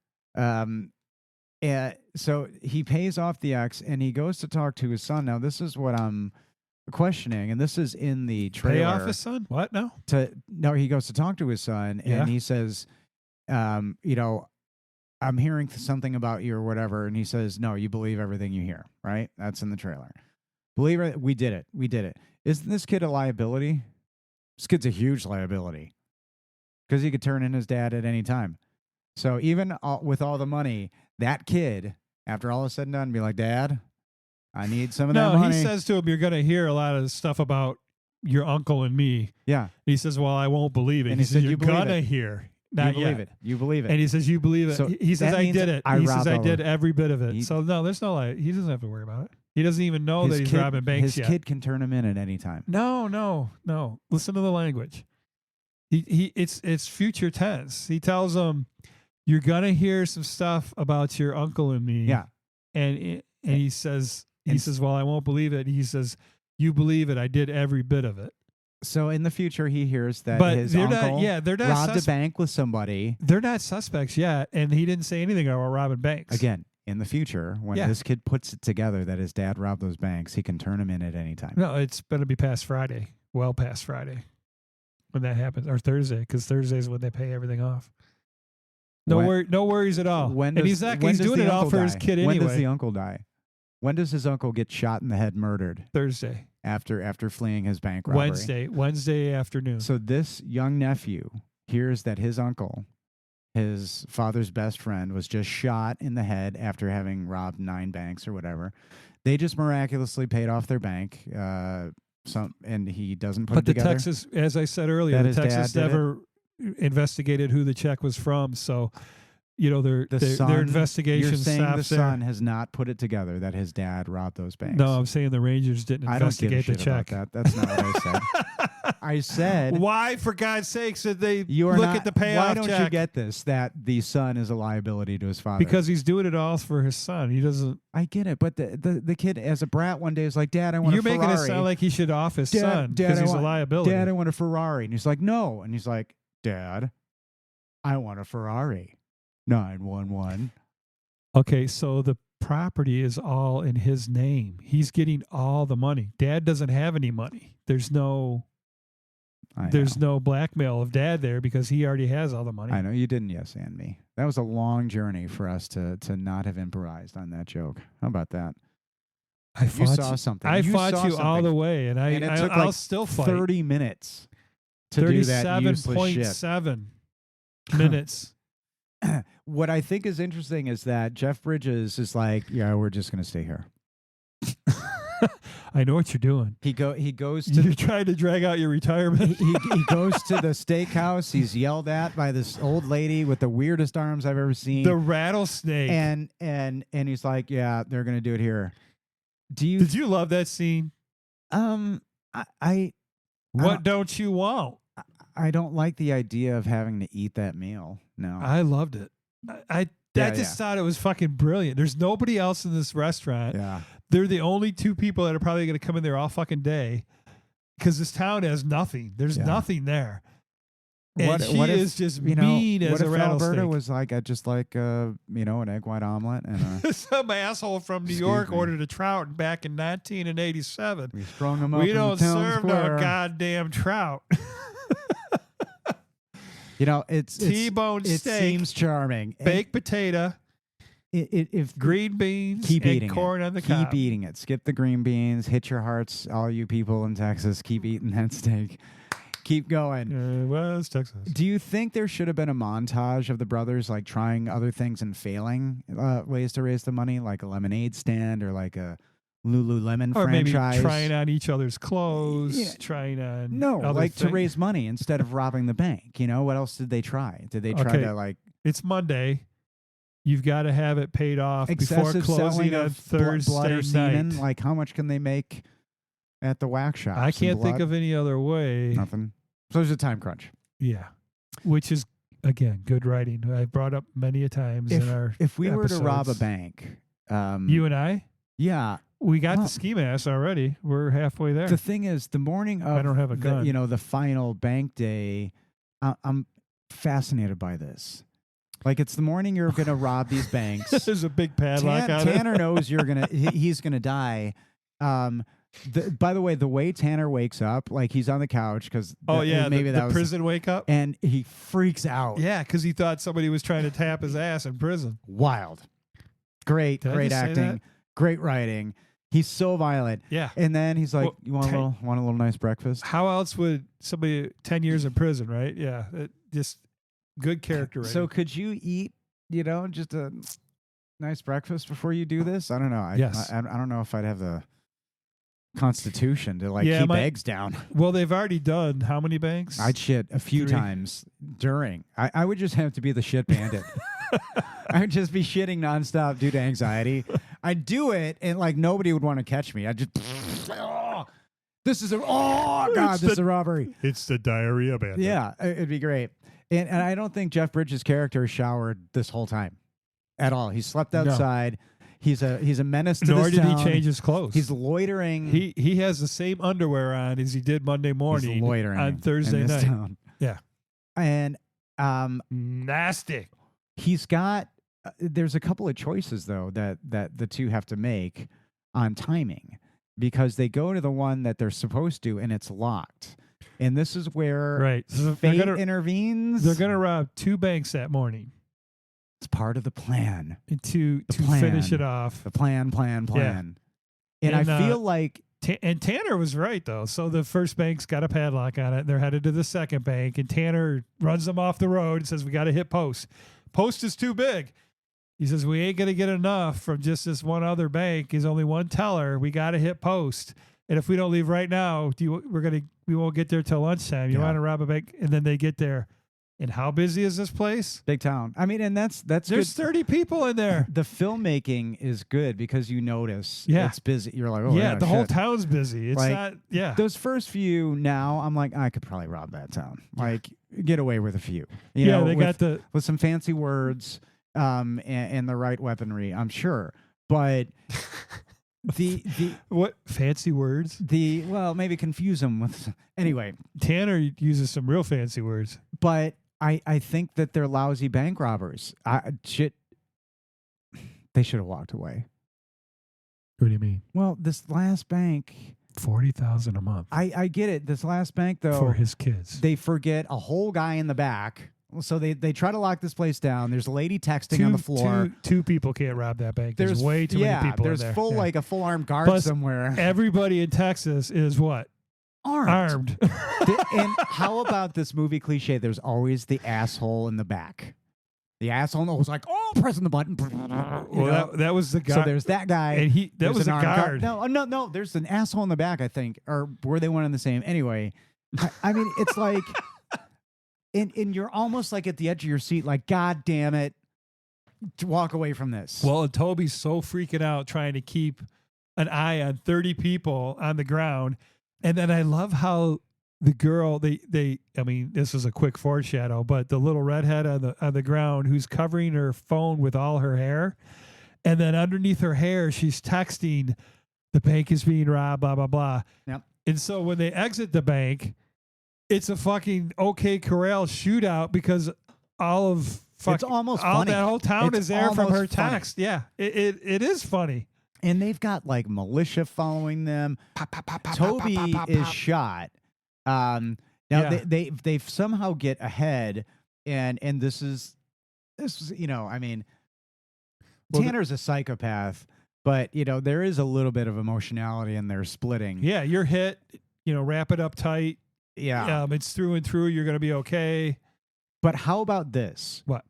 So he pays off the ex, and he goes to talk to his son. Now, this is what I'm questioning, and this is in the trailer. Pay off his son? What? No. No, he goes to talk to his son, Yeah. and he says, I'm hearing something about you or whatever. And he says, no, you believe everything you hear, right? That's in the trailer. Believe it. We did it. We did it. Isn't this kid a liability? This kid's a huge liability because he could turn in his dad at any time. So even with all the money, that kid, after all is said and done, be like, Dad, I need some of that No, money. he says to him, "You're going to hear a lot of stuff about your uncle and me." yeah. He says, "Well, I won't believe it." And he he says, said, "You're "You believe gonna it. hear." You Not believe yet. it. You believe it. And he says, "You believe it." So He says, that "I means did it." I He says, robbed "I all did of- every bit of it." He- So no, there's no lie. He doesn't have to worry about it. He doesn't even know that he's kid, robbing banks his yet. kid can turn him in at any time. No. Listen to the language. It's future tense. He tells him, "You're gonna hear some stuff about your uncle and me." Yeah. And he says, "Well, I won't believe it." He says, "You believe it. I did every bit of it." So in the future, he hears that But his they're uncle not robbed a bank with somebody. They're not suspects yet, and he didn't say anything about robbing banks. Again, in the future, when this kid puts it together that his dad robbed those banks, he can turn him in at any time. No, it's better be past Friday. Well past Friday when that happens, or Thursday, because Thursday is when they pay everything off. No worries at all. He's doing it all for his kid anyway. When does the uncle die? When does his uncle get shot in the head, murdered? Thursday. After fleeing his bank robbery. Wednesday afternoon. So this young nephew hears that his uncle, his father's best friend, was just shot in the head after having robbed 9 banks or whatever. They just miraculously paid off their bank. And he doesn't put it together. But the Texas, as I said earlier, the Texas never investigated who the check was from. So, their investigation You're saying stops the there. son has not put it together that his dad robbed those banks. No, I'm saying the Rangers didn't investigate the check. About that. That's not what I said. I said, why, for God's sakes, did they at the payoff Why don't check? you get this, that the son is a liability to his father? Because he's doing it all for his son. He doesn't. I get it, but the kid, as a brat, one day is like, Dad, I want a Ferrari. You're making it sound like he should off his son because he's a liability. Dad, I want a Ferrari. And he's like, no. And he's like, Dad, I want a Ferrari. 911. Okay, so the property is all in his name. He's getting all the money. Dad doesn't have any money. There's no blackmail of Dad there because he already has all the money. I know you didn't yes and me. That was a long journey for us to not have improvised on that joke. How about that? I saw something. I fought you all the way, and I'll still fight. 30 minutes to do that useless shit. 37.7 minutes. What I think is interesting is that Jeff Bridges is like, yeah, we're just going to stay here. I know what you're doing. He goes to. You're trying to drag out your retirement. He goes to the steakhouse. He's yelled at by this old lady with the weirdest arms I've ever seen. The rattlesnake. And he's like, yeah, they're going to do it here. Did you love that scene? What don't you want? I don't like the idea of having to eat that meal. No, I loved it. I just thought it was fucking brilliant. There's nobody else in this restaurant. Yeah, they're the only 2 people that are probably going to come in there all fucking day because this town has nothing. There's nothing there. And she is just mean as a rattlesnake. Alberta was like, I just like an egg white omelet and some asshole from New York ordered a trout back in 1987. We strung them up. We don't serve no goddamn trout. It's T-bone steak. It seems charming. Baked potato. If green beans keep and eating corn it. on the cob. Keep eating it. Skip the green beans. Hit your hearts, all you people in Texas. Keep eating that steak. Keep going. It's Texas. Do you think there should have been a montage of the brothers like trying other things and failing ways to raise the money, like a lemonade stand or like a Lululemon or franchise? Maybe trying on each other's clothes, trying on other to raise money instead of robbing the bank. What else did they try? Did they try to like? It's Monday. You've got to have it paid off before closing on Thursday blood or night. Semen? Like how much can they make at the wax shop? I can't think of any other way. Nothing. So there's a time crunch. Yeah, which is again good writing. I've brought up many a times in our. If we episodes. were to rob a bank, you and I, yeah. We got the ski mask already. We're halfway there. The thing is, the morning of I don't have a gun. The final bank day, I'm fascinated by this. Like it's the morning you're going to rob these banks. There's a big padlock on it. Tanner knows he's going to die. By the way, the way Tanner wakes up, like he's on the couch because maybe that was prison wake up, and he freaks out. Yeah, because he thought somebody was trying to tap his ass in prison. Wild, great acting, great writing. He's so violent. Yeah. And then he's like, you want a little nice breakfast? How else would somebody 10 years in prison, right? Yeah. Just good character rating. So could you eat, just a nice breakfast before you do this? I don't know. I don't know if I'd have the constitution to keep eggs down. Well, they've already done how many banks? I'd shit a few times during. I would just have to be the shit bandit. I would just be shitting nonstop due to anxiety. I'd do it, and nobody would want to catch me. I'd just, this is a robbery. It's the diarrhea bandit. Yeah, it'd be great. And I don't think Jeff Bridges' character showered this whole time at all. He slept outside. He's a menace to Nor this did town. he change his clothes. He's loitering. He has the same underwear on as he did Monday morning. He's loitering on Thursday in this night. town. Yeah. And Nasty. he's got there's a couple of choices though that the two have to make on timing, because they go to the one that they're supposed to and it's locked. And this is where So fate intervenes. They're gonna rob 2 banks that morning. It's part of the plan. To finish it off. The plan. Yeah. And I feel like and Tanner was right though. So the first bank's got a padlock on it. They're headed to the second bank, and Tanner runs them off the road and says, "We got to hit post. Post is too big." He says, "We ain't gonna get enough from just this one other bank. There's only one teller. We got to hit post. And if we don't leave right now, we won't get there till lunchtime. You want to rob a bank?" And then they get there. And how busy is this place? big town. I mean, and that's There's good. 30 people in there. The filmmaking is good because you notice Yeah. it's busy. You're like, oh Yeah, the whole shit. town's busy. It's Like, not. Yeah. Those first few now, I'm like, I could probably rob that town. Like, get away with a few. You Yeah, know, they got the. with some fancy words, and the right weaponry, I'm sure. But the What fancy words? well, maybe confuse them with anyway. Tanner uses some real fancy words. But I think that they're lousy bank robbers. They should have walked away. What do you mean? Well, this last bank, $40,000 a month I get it. This last bank though, for his kids. they forget a whole guy in the back. So they try to lock this place down. There's a lady texting on the floor. Two people can't rob that bank. There's way too many people there's in there. full Yeah. like a full armed guard Plus, somewhere. Everybody in Texas is what? Armed. And how about this movie cliche? There's always the asshole in the back. The asshole was like, "Oh, pressing the button." Well, that was the guy. So there's that guy, and that there's was an a armed guard. No. There's an asshole in the back, I think, or were they one and the same? Anyway, I mean, it's like, and you're almost like at the edge of your seat, like, God damn it, to walk away from this. Well, and Toby's so freaking out trying to keep an eye on 30 people on the ground. And then I love how the girl, I mean, this is a quick foreshadow, but the little redhead on the ground who's covering her phone with all her hair. And then underneath her hair, she's texting, "The bank is being robbed, blah, blah, blah." Yep. And so when they exit the bank, it's a fucking OK Corral shootout because all of it's almost funny. that whole town It's is there from her almost funny. text. Yeah, it is funny. And they've got like militia following them. Toby is shot. Now Yeah. they somehow get ahead, and this is I mean, Well, Tanner's a psychopath, but there is a little bit of emotionality in their splitting. Yeah, you're hit. Wrap it up tight. Yeah. It's through and through. You're gonna be okay. But how about this? What?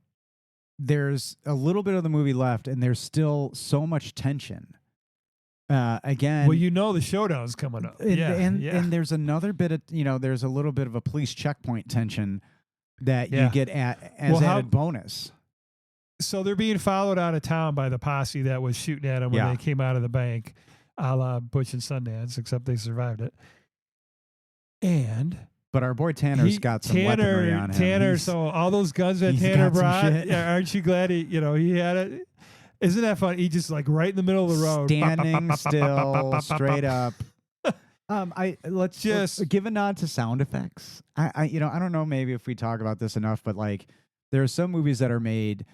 There's a little bit of the movie left, and there's still so much tension. Again, Well, the showdown's coming up. and there's another bit of there's a little bit of a police checkpoint tension that you Yeah. get as added bonus. So they're being followed out of town by the posse that was shooting at them when Yeah. they came out of the bank, a la Butch and Sundance, except they survived it. And But our boy Tanner's got some weaponry on him. Tanner, so all those guns that he's Tanner got some brought, shit. aren't you glad he had it? Isn't that fun? He just like right in the middle of the road, Standing still, straight up. Let's Just- give a nod to sound effects. I don't know maybe if we talk about this enough, but like there are some movies that are made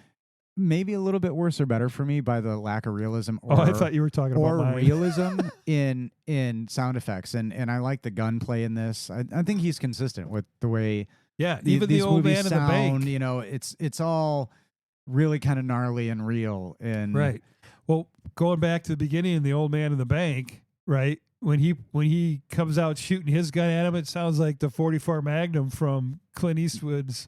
maybe a little bit worse or better for me by the lack of realism or Oh, I thought you were talking about mine. realism in sound effects, and I like the gunplay in this. I think he's consistent with the way Yeah, even these the old movies man in the sound. bank. It's all really kind of gnarly and real. And Right. Well, going back to the beginning of the old man in the bank, right? When he comes out shooting his gun at him, it sounds like the 44 Magnum from Clint Eastwood's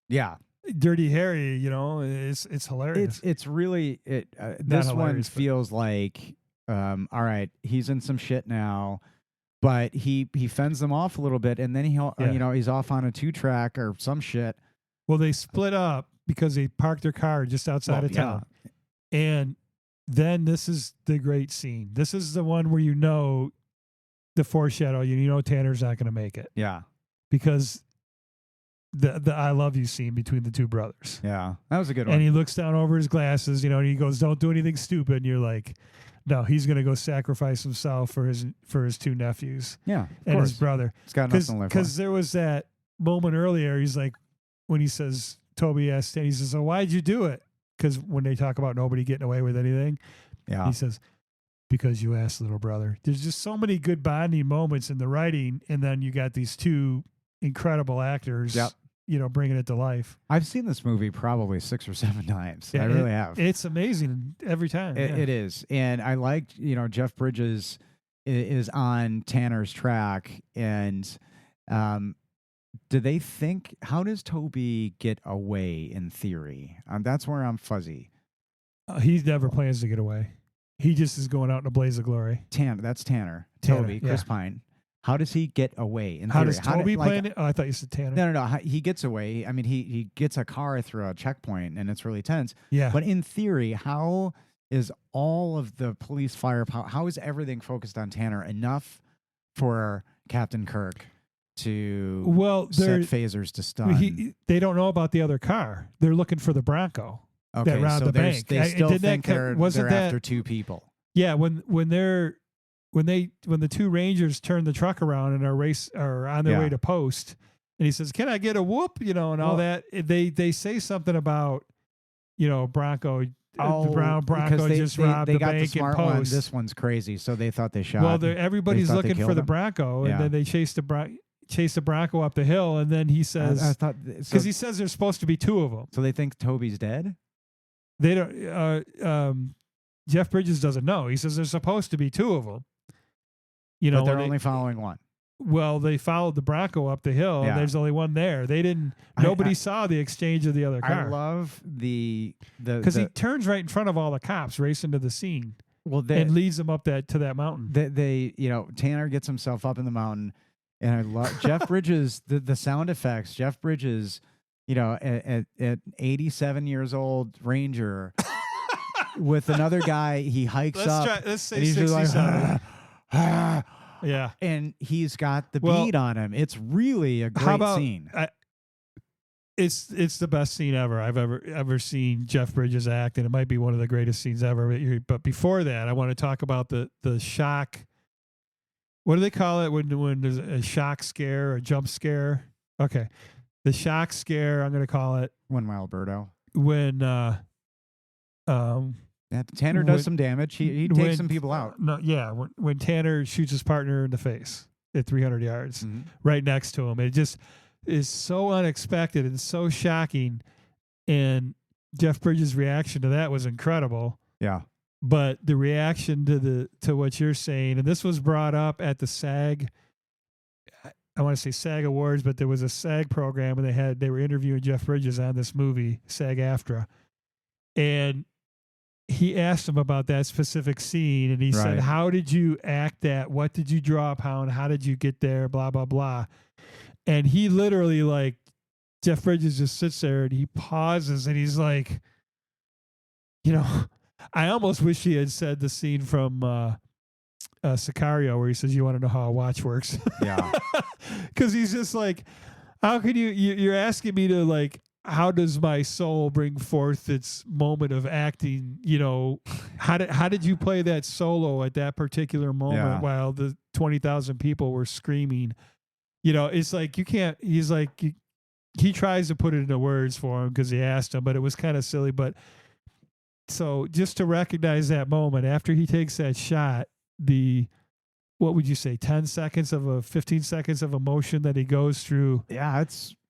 yeah, Dirty Harry. It's hilarious. it's really this one hilarious, but- feels like all right, he's in some shit now. But he fends them off a little bit, and then he's off on a 2-track or some shit. Well, they split up because they parked their car just outside of town. And then this is the great scene. This is the one where the foreshadow. You know Tanner's not going to make it Yeah. because the I love you scene between the two brothers. Yeah. That was a good one. And he looks down over his glasses, and he goes, "Don't do anything stupid." And you're like, "No, he's going to go sacrifice himself for his two nephews yeah. and his brother." It's got nothing to live for. Because there was that moment earlier. He's like, when he says, Toby asked, and he says, "So why'd you do it?" Because when they talk about nobody getting away with anything, Yeah. he says, "Because you asked, little brother." There's just so many good bonding moments in the writing, and then you got these two incredible actors. Yep. Bringing it to life. I've seen this movie probably 6 or 7 times. I really have. It's amazing every time. It is. And I liked, Jeff Bridges is on Tanner's track. And do they think, how does Toby get away in theory? That's where I'm fuzzy. He never plans to get away. He just is going out in a blaze of glory. That's Tanner. Tanner, Toby, Chris Pine. How does he get away in How theory? does Toby plan it? Oh, I thought you said Tanner. No. He gets away. I mean, he gets a car through a checkpoint, and it's really tense. Yeah. But in theory, how is all of the police firepower, how is everything focused on Tanner enough for Captain Kirk to set phasers to stun? They don't know about the other car. They're looking for the Bronco that robbed the bank. They still think they're after two people. Yeah, when the two Rangers turn the truck around and are on their way to post, and he says, "Can I get a whoop?" And all that. They say something about Bronco. The brown Bronco just robbed the bank and post. One. This one's crazy, so they thought they shot. Well, everybody's looking for the Bronco, and then they chase the Bronco up the hill, and then he says, I thought because he says there's supposed to be two of them. So they think Toby's dead. They don't. Jeff Bridges doesn't know. He says there's supposed to be two of them. But they're only following one. Well, they followed the Bronco up the hill, and there's only one there. They didn't. Nobody saw the exchange of the other car. I love because he turns right in front of all the cops, racing to the scene. And leads them up to that mountain. Tanner gets himself up in the mountain, and I love Jeff Bridges. The sound effects. Jeff Bridges, at 87 years old, Ranger. With another guy, he hikes up. Let's say 67. Yeah, and he's got the beat on him. It's really a great scene. It's the best scene ever I've ever seen Jeff Bridges act, and it might be one of the greatest scenes ever. But before that, I want to talk about the shock. What do they call it when there's a shock scare, a jump scare? Okay, the shock scare. I'm going to call it when Alberto. When Tanner does some damage. He takes some people out. No, yeah. When Tanner shoots his partner in the face at 300 yards, right next to him, it just is so unexpected and so shocking. And Jeff Bridges' reaction to that was incredible. Yeah. But the reaction to what you're saying, and this was brought up at the SAG. I want to say SAG Awards, but there was a SAG program, and they were interviewing Jeff Bridges on this movie, SAG-AFTRA, and he asked him about that specific scene, and he said, "How did you act that? What did you draw upon? How did you get there? Blah, blah, blah." And he literally, Jeff Bridges just sits there and he pauses and he's like, I almost wish he had said the scene from Sicario where he says, "You want to know how a watch works?" Yeah. Because he's just like, how can you're asking me to how does my soul bring forth its moment of acting? How did you play that solo at that particular moment while the 20,000 people were screaming? It's like you can't. He's like he tries to put it into words for him because he asked him, but it was kind of silly. But so just to recognize that moment after he takes that shot, what would you say, 15 seconds of emotion that he goes through? Yeah,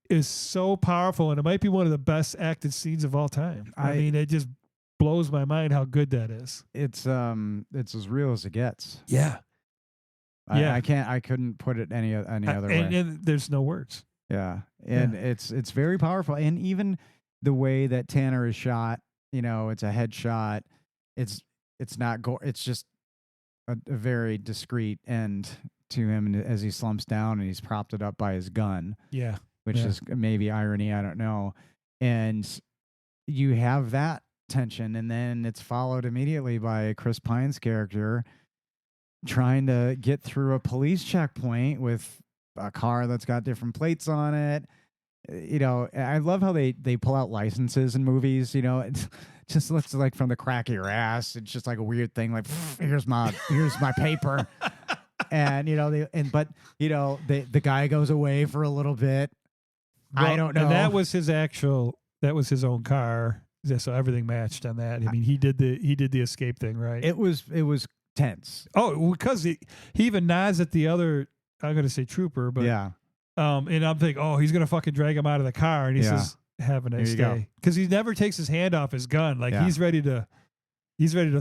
is so powerful, and it might be one of the best acted scenes of all time. I mean, it just blows my mind how good that is. It's as real as it gets. Yeah. I couldn't put it any other way. And there's no words. Yeah. And it's very powerful. And even the way that Tanner is shot, it's a headshot. It's not gore. It's just a very discreet end to him as he slumps down and he's propped it up by his gun. Yeah. Which is maybe irony, I don't know. And you have that tension, and then it's followed immediately by Chris Pine's character trying to get through a police checkpoint with a car that's got different plates on it. You know, I love how they pull out licenses in movies. You know, it just looks like from the crack of your ass. It's just like a weird thing. Like, here's my paper. And, you know, but, you know, the guy goes away for a little bit. Well, I don't know. And that was his own car. Yeah, so everything matched on that. I mean, he did the escape thing, right? It was tense. Oh, because he even nods at the other, I'm going to say trooper, but yeah. And I'm thinking, oh, he's going to fucking drag him out of the car. And he says, have a nice day. Because he never takes his hand off his gun. Like he's ready to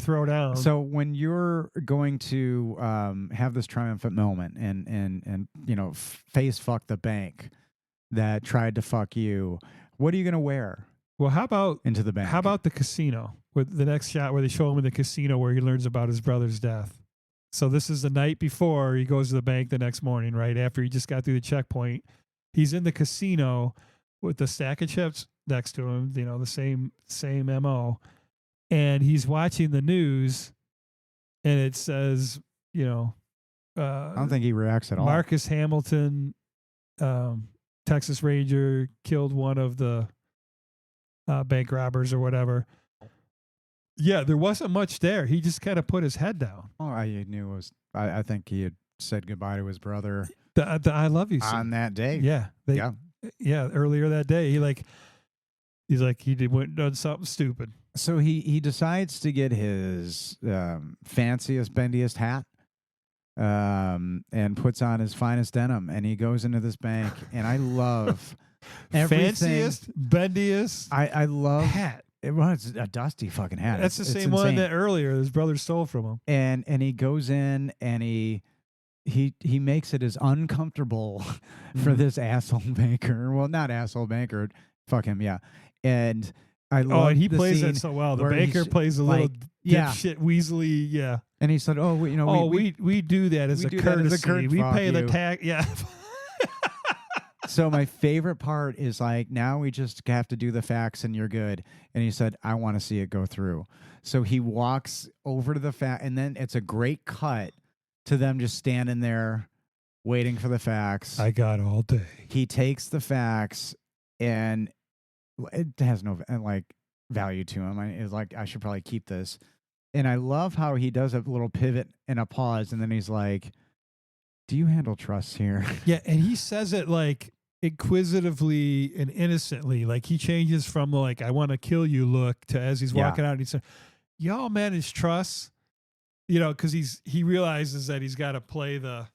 throw down. So when you're going to have this triumphant moment and you know, face fuck the bank that tried to fuck you, what are you going to wear? Well, how about into the bank? How about the casino? With the next shot where they show him in the casino where he learns about his brother's death. So this is the night before he goes to the bank the next morning, right after he just got through the checkpoint. He's in the casino with the stack of chips next to him. You know, the same MO, and he's watching the news, and it says, you know, I don't think he reacts at all. Marcus Hamilton, Texas Ranger, killed one of the bank robbers or whatever. Yeah, there wasn't much there. He just kind of put his head down. Oh, I knew it was. I think he had said goodbye to his brother. The I love you on that day. Yeah, yeah. Earlier that day, he's like he went and done something stupid. So he decides to get his fanciest, bendiest hat, and puts on his finest denim, and he goes into this bank. And I love everything. Fanciest, bendiest. I love hat. It's a dusty fucking hat. That's the same one that earlier his brother stole from him. And he goes in and he makes it as uncomfortable for this asshole banker. Well, not asshole banker. Fuck him, yeah. And I love and he the plays scene it so well. The banker plays a little dipshit Weasley, yeah. And he said, "Oh, we do that as a courtesy. We pay the tax." Yeah. So my favorite part is like, now we just have to do the facts and you're good. And he said, I want to see it go through. So he walks over to the fact, and then it's a great cut to them just standing there waiting for the facts. I got all day. He takes the facts, and it has no like value to him. It's like, I should probably keep this. And I love how he does a little pivot and a pause, and then he's like, do you handle trusts here? Yeah, and he says it like inquisitively and innocently. Like he changes from like, I want to kill you look to as he's walking out, he said, y'all manage trusts, you know, because he realizes that he's got to play the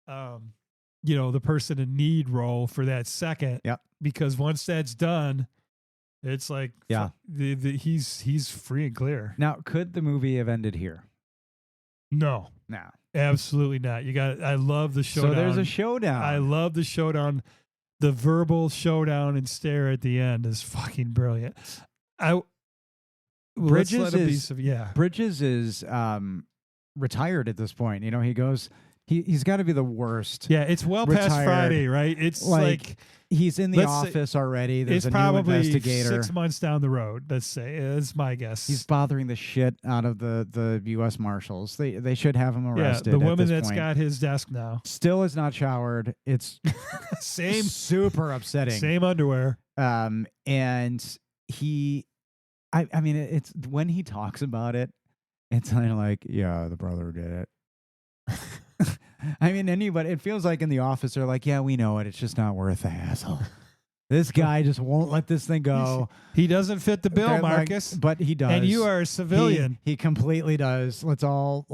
you know, the person in need role for that second. Yep. Because once that's done, it's like he's free and clear. Now, could the movie have ended here? No. Absolutely not. I love the showdown. So there's a showdown. I love the showdown. The verbal showdown and stare at the end is fucking brilliant. Bridges is retired at this point. You know, he goes, he's got to be the worst. Yeah, it's well past Friday, right? It's like he's in the office already. There's a new investigator. 6 months down the road, let's say. That's my guess. He's bothering the shit out of the U.S. Marshals. They should have him arrested. Yeah, the woman that's got his desk now still is not showered. It's same super upsetting. Same underwear. And he, I mean, it's when he talks about it, it's kind of like, yeah, the brother did it. I mean, anybody, it feels like in the office, they're like, yeah, we know it. It's just not worth the hassle. This guy just won't let this thing go. He doesn't fit the bill, Marcus. But he does. And you are a civilian. He completely does. Let's call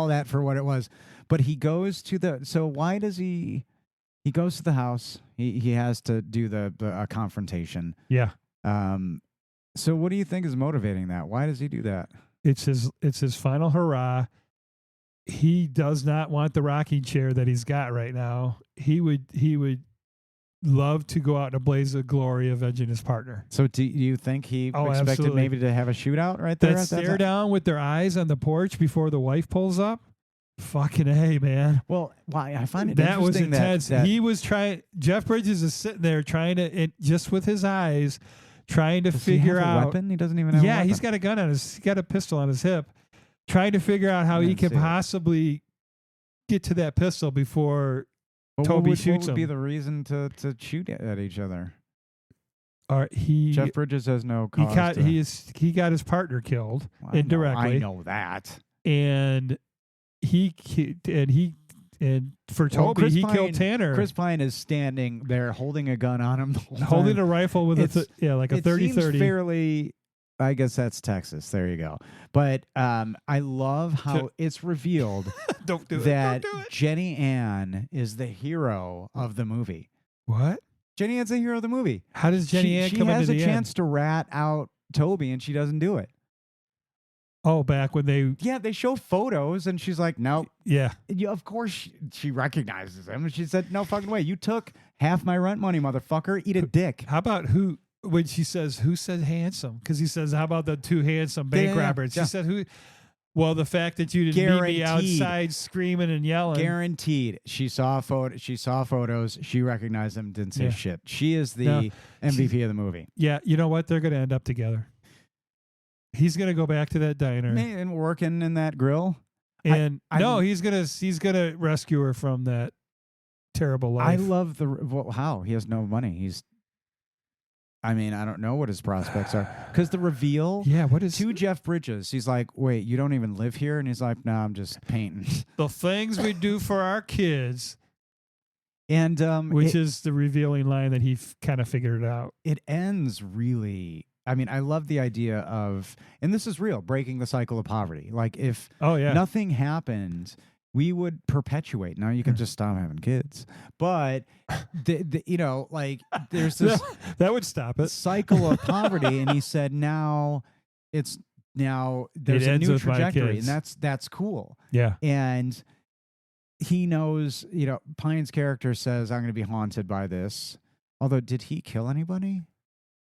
that for what it was. But he goes to so why does he goes to the house. He has to do the confrontation. Yeah. So what do you think is motivating that? Why does he do that? It's his final hurrah. He does not want the rocking chair that he's got right now. He would love to go out in a blaze of glory avenging his partner. So do you think he expected absolutely. maybe to have a shootout right there? That stare down with their eyes on the porch before the wife pulls up? Fucking A, man. Well, I find it that was interesting intense. that he was trying. Jeff Bridges is sitting there trying to, just with his eyes, trying to figure he have out. A weapon? He doesn't even have a weapon. He's got a gun on he's got a pistol on his hip. trying to figure out how I he didn't can see it. possibly get to that pistol before Toby what shoots would be him. the reason to shoot at each other? Jeff Bridges has no cause. he got his partner killed Well, I indirectly. know that. And for Well, Toby, Chris he Pine- killed Tanner. Chris Pine is standing there holding a gun on him the whole holding time. a rifle with like a It seems 30-30. fairly. I guess that's Texas. There you go. But I love how it's revealed Don't do that it. Don't do it. Jenny Ann is the hero of the movie. What? Jenny Ann's the hero of the movie. How does Jenny Ann she come has into a the chance end? to rat out Toby, and she doesn't do it. Oh, back when they They show photos, and she's like, "Nope." yeah. Of course, she recognizes him, and she said, "No fucking way! You took half my rent money, motherfucker. Eat a dick." How about when she says who said handsome? Because he says, how about the two handsome bank Yeah, robbers? She yeah. said who? Well, the fact that you didn't meet me Guaranteed. outside screaming and yelling. Guaranteed. She saw photos. She recognized them. Didn't say Yeah. shit. She is the No, MVP of the movie. Yeah, you know what? They're going to end up together. He's going to go back to that diner, And working in that grill. and I- he's gonna rescue her from that terrible life. I love how he has no money. I don't know what his prospects are because the reveal. Yeah, what is To Jeff Bridges, he's like, "Wait, you don't even live here?" And he's like, "No, I'm just painting." the things we do for our kids, And which is the revealing line that he kind of figured it out. it ends really. I love the idea of, and this is real, breaking the cycle of poverty. Like if Oh yeah, nothing happened, we would perpetuate. Now you can just stop having kids, but there's this that would stop it. cycle of poverty, and he said now there's a ends new with my trajectory, kids. and that's cool. Yeah, And he knows, Pine's character says, "I'm going to be haunted by this." Although, did he kill anybody?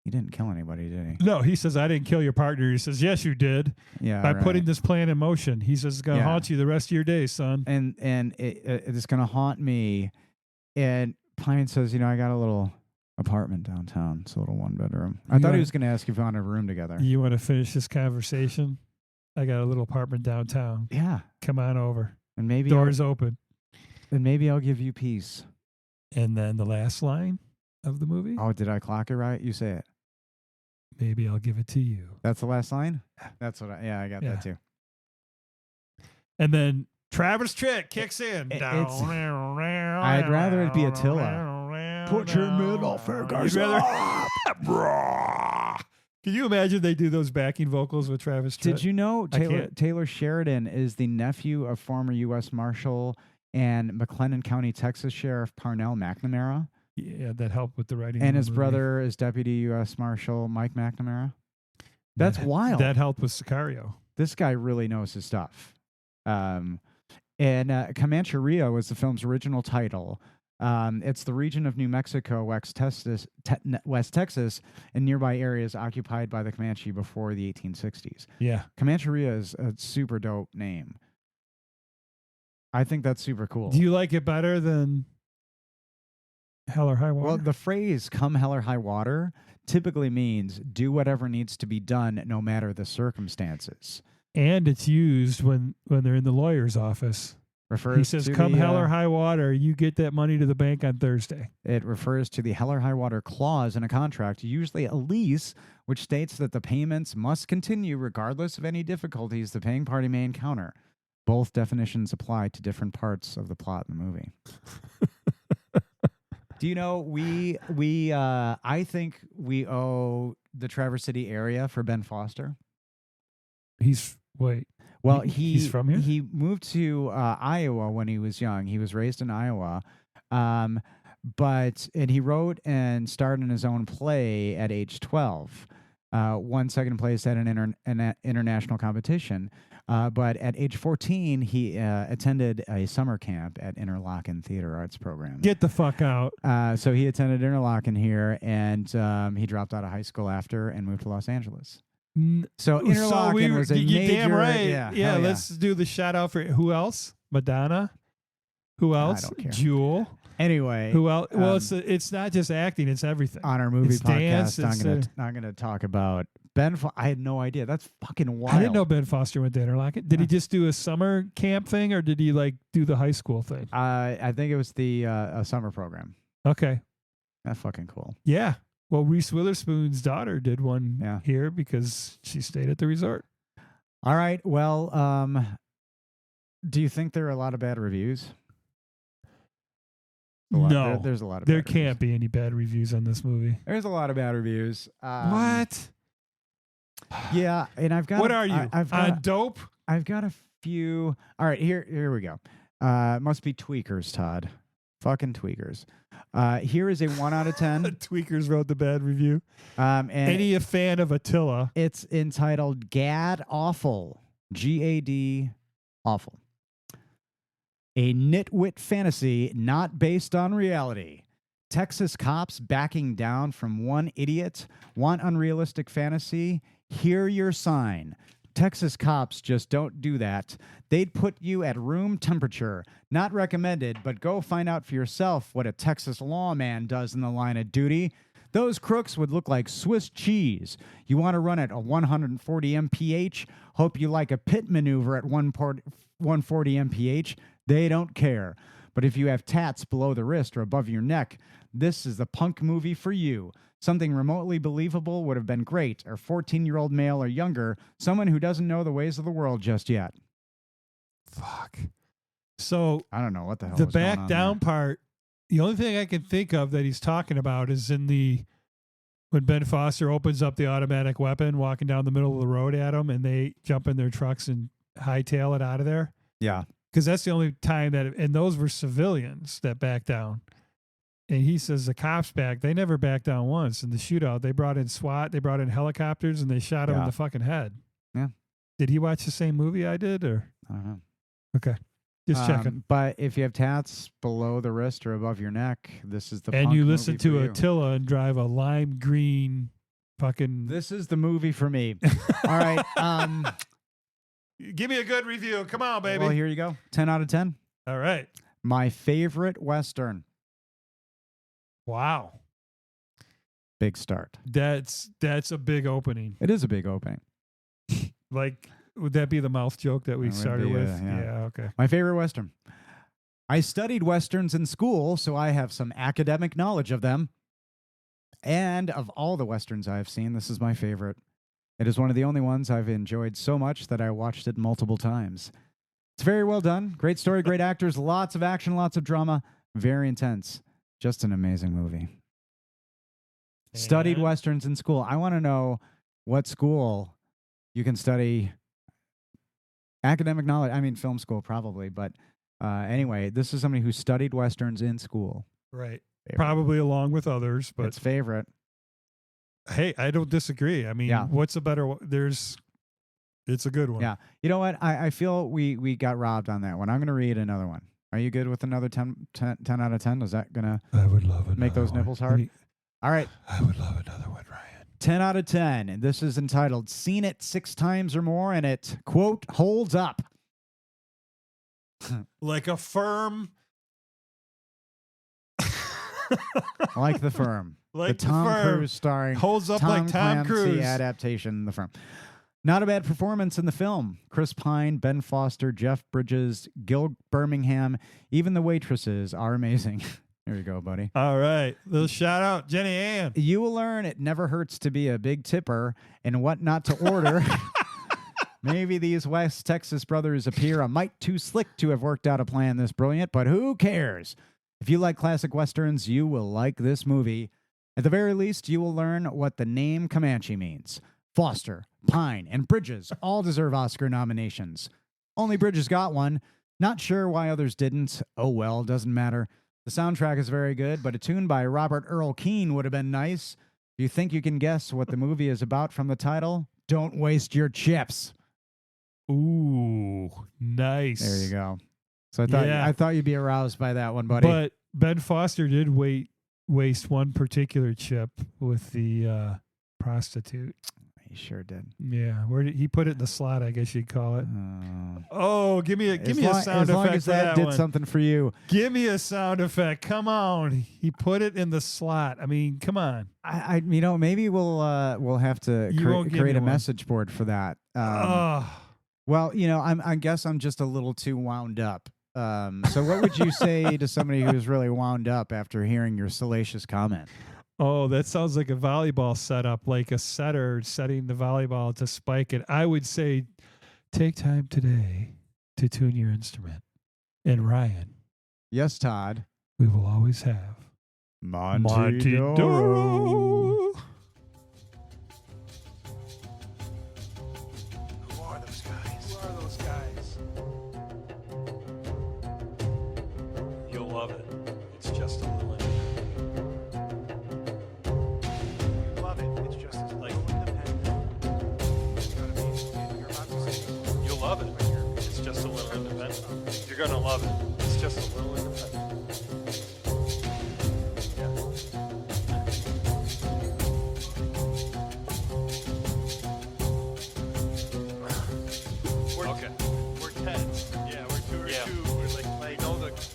He didn't kill anybody, did he? no, he says I didn't kill your partner. He says yes, you did Yeah, by right. putting this plan in motion. He says it's gonna Yeah. haunt you the rest of your days, son. and it's going to haunt me. And Pine says, I got a little apartment downtown. It's a little 1-bedroom. I You thought he wanna- was going to ask if we wanted a room together. You want to finish this conversation? I got a little apartment downtown. Yeah, Come on over. and maybe Doors open. I'll give you peace. And then the last line of the movie. Oh, did I clock it right? You say it. Maybe I'll give it to you. That's the last line? That's what I got Yeah. that too. And then Travis Tritt kicks in. I'd rather it be Attila. Put your middle fingers up. Can you imagine they do those backing vocals with Travis Tritt? Did you know I can't. Taylor Sheridan is the nephew of former U.S. Marshal and McLennan County, Texas Sheriff Parnell McNamara? Yeah, that helped with the writing. And of the his movie. Deputy U.S. Marshal Mike McNamara. That's wild. That helped with Sicario. This guy really knows his stuff. And Comancheria was the film's original title. It's the region of New Mexico, West Texas, and nearby areas occupied by the Comanche before the 1860s. Yeah. Comancheria is a super dope name. I think that's super cool. Do you like it better than Hell or High Water? Well, the phrase "come hell or high water" typically means do whatever needs to be done, no matter the circumstances. and it's used when they're in the lawyer's office. Refers He says, to come the, hell or high water, you get that money to the bank on Thursday. It refers to the hell or high water clause in a contract, usually a lease, which states that the payments must continue regardless of any difficulties the paying party may encounter. Both definitions apply to different parts of the plot in the movie. Do you know I think we owe the Traverse City area for Ben Foster. Well, he's from here? He moved to Iowa when he was young. He was raised in Iowa. And he wrote and starred in his own play at age 12. Won second place at an international competition. But at age 14, he attended a summer camp at Interlochen Theater Arts Program. Get the fuck out. So he attended Interlochen here, and he dropped out of high school after and moved to Los Angeles. So Interlochen was a you major. damn right. Yeah, let's do the shout out for who else? Madonna. Who else? don't care. Jewel. Anyway, Who else? Well, it's not just acting; it's everything. on our movie It's dance, podcast, it's, I'm gonna talk about I had no idea. That's fucking wild. I didn't know Ben Foster went to Interlochen. Did he just do a summer camp thing, or did he like do the high school thing? I think it was the a summer program. Okay. That's fucking cool. Yeah. Well, Reese Witherspoon's daughter did one Yeah. here because she stayed at the resort. All right. Well, do you think there are a lot of bad reviews? No. There's a lot of There bad can't be any bad reviews on this movie. There's a lot of bad reviews. What? Yeah, and I've got. What are you? On dope? I've got a few. All right, here we go. Must be tweakers, Todd. Fucking tweakers. Here is a 1 out of 10. Tweakers wrote the bad review. And Any a fan of Attila? it's entitled "Gad Awful." GAD Awful. A nitwit fantasy not based on reality. Texas cops backing down from one idiot. Want unrealistic fantasy? Hear your sign. Texas cops just don't do that. They'd put you at room temperature. Not recommended, but go find out for yourself what a Texas lawman does in the line of duty. Those crooks would look like Swiss cheese. You want to run at a 140 mph? Hope you like a pit maneuver at 140 mph. They don't care. But if you have tats below the wrist or above your neck, this is the punk movie for you. Something remotely believable would have been great. Or 14-year-old male or younger, someone who doesn't know the ways of the world just yet. Fuck. So I don't know what the hell the was going back on down there. part, the only thing I can think of that he's talking about is when Ben Foster opens up the automatic weapon, walking down the middle of the road at him, and they jump in their trucks and hightail it out of there. Yeah. Because that's the only time and those were civilians that backed down. And he says the cops back. They never backed down once in the shootout. They brought in SWAT. They brought in helicopters, and they shot him in Yeah. the fucking head. Yeah. Did he watch the same movie I did, or? I don't know. Okay. Just checking. But if you have tats below the wrist or above your neck, this is the And punk you movie listen for to you. Attila and drive a lime green fucking. This is the movie for me. All right. Give me a good review. Come on, baby. Well, here you go. 10 out of 10. All right. My favorite Western. Wow. Big start. That's a big opening. It is a big opening. Like, would that be the mouth joke that we That would started be, with? yeah. Okay. My favorite Western. I studied Westerns in school, so I have some academic knowledge of them. And of all the Westerns I've seen, this is my favorite. It is one of the only ones I've enjoyed so much that I watched it multiple times. It's very well done. Great story, great actors, lots of action, lots of drama. Very intense. Just an amazing movie. Studied And- Westerns in school. I want to know what school you can study academic knowledge. I mean, film school probably, but anyway, this is somebody who studied Westerns in school. Right. Favorite. Probably along with others, but It's favorite. hey, I don't disagree. I mean, Yeah. what's a better one? It's a good one. Yeah. You know what? I feel we got robbed on that one. I'm going to read another one. Are you good with another 10 out of 10? Is that going to I would love it. make those nipples hard? All right. I would love another one, Ryan. 10 out of 10. And this is entitled Seen It 6 Times or More, and it, quote, holds up. Like a firm. Like The Firm. Like the Tom The Firm. Cruise starring Holds up Tom like Tom Clancy Cruise. adaptation, The Firm. Not a bad performance in the film. Chris Pine, Ben Foster, Jeff Bridges, Gil Birmingham, even the waitresses are amazing. Here you go, buddy. All right. Little shout out, Jenny Ann. You will learn it never hurts to be a big tipper and what not to order. Maybe these West Texas brothers appear a mite too slick to have worked out a plan this brilliant, but who cares? If you like classic Westerns, you will like this movie. At the very least, you will learn what the name Comanche means. Foster, Pine, and Bridges all deserve Oscar nominations. Only Bridges got one. Not sure why others didn't. Oh well, doesn't matter. The soundtrack is very good, but a tune by Robert Earl Keen would have been nice. If you think you can guess what the movie is about from the title, don't waste your chips. Ooh, nice. There you go. So Yeah. I thought you'd be aroused by that one, buddy. But Ben Foster did waste one particular chip with the prostitute. He sure did. Yeah, where did he put it in the slot? I guess you'd call it. Uh, Oh, give me a sound as long effect as for that that did one. something for you. Give me a sound effect. Come on. He put it in the slot. I mean, come on. I maybe we'll have to You won't give create me a one. message board for that. Oh, Well, I guess I'm just a little too wound up. So what would you say to somebody who's really wound up after hearing your salacious comment? oh, that sounds like a volleyball setup, like a setter setting the volleyball to spike it. I would say take time today to tune your instrument. And Ryan, Yes, Todd. we will always have Monty Doro. Who are those guys? Who are those guys? You'll love it. It's just a little independent. You love it. It's just a little independent. You know what I mean? You're about to say. You'll love it. It's just a little independent. You're gonna love it. It's just a little independent. Okay. We're 10s. Yeah, we're 2 or 2. We're like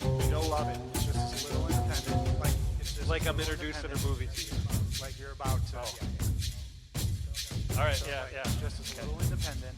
we know love it. It's just a little independent. Like it's just like I'm introducing a movie to you. Like you're about to. All right. Yeah. Just a little independent.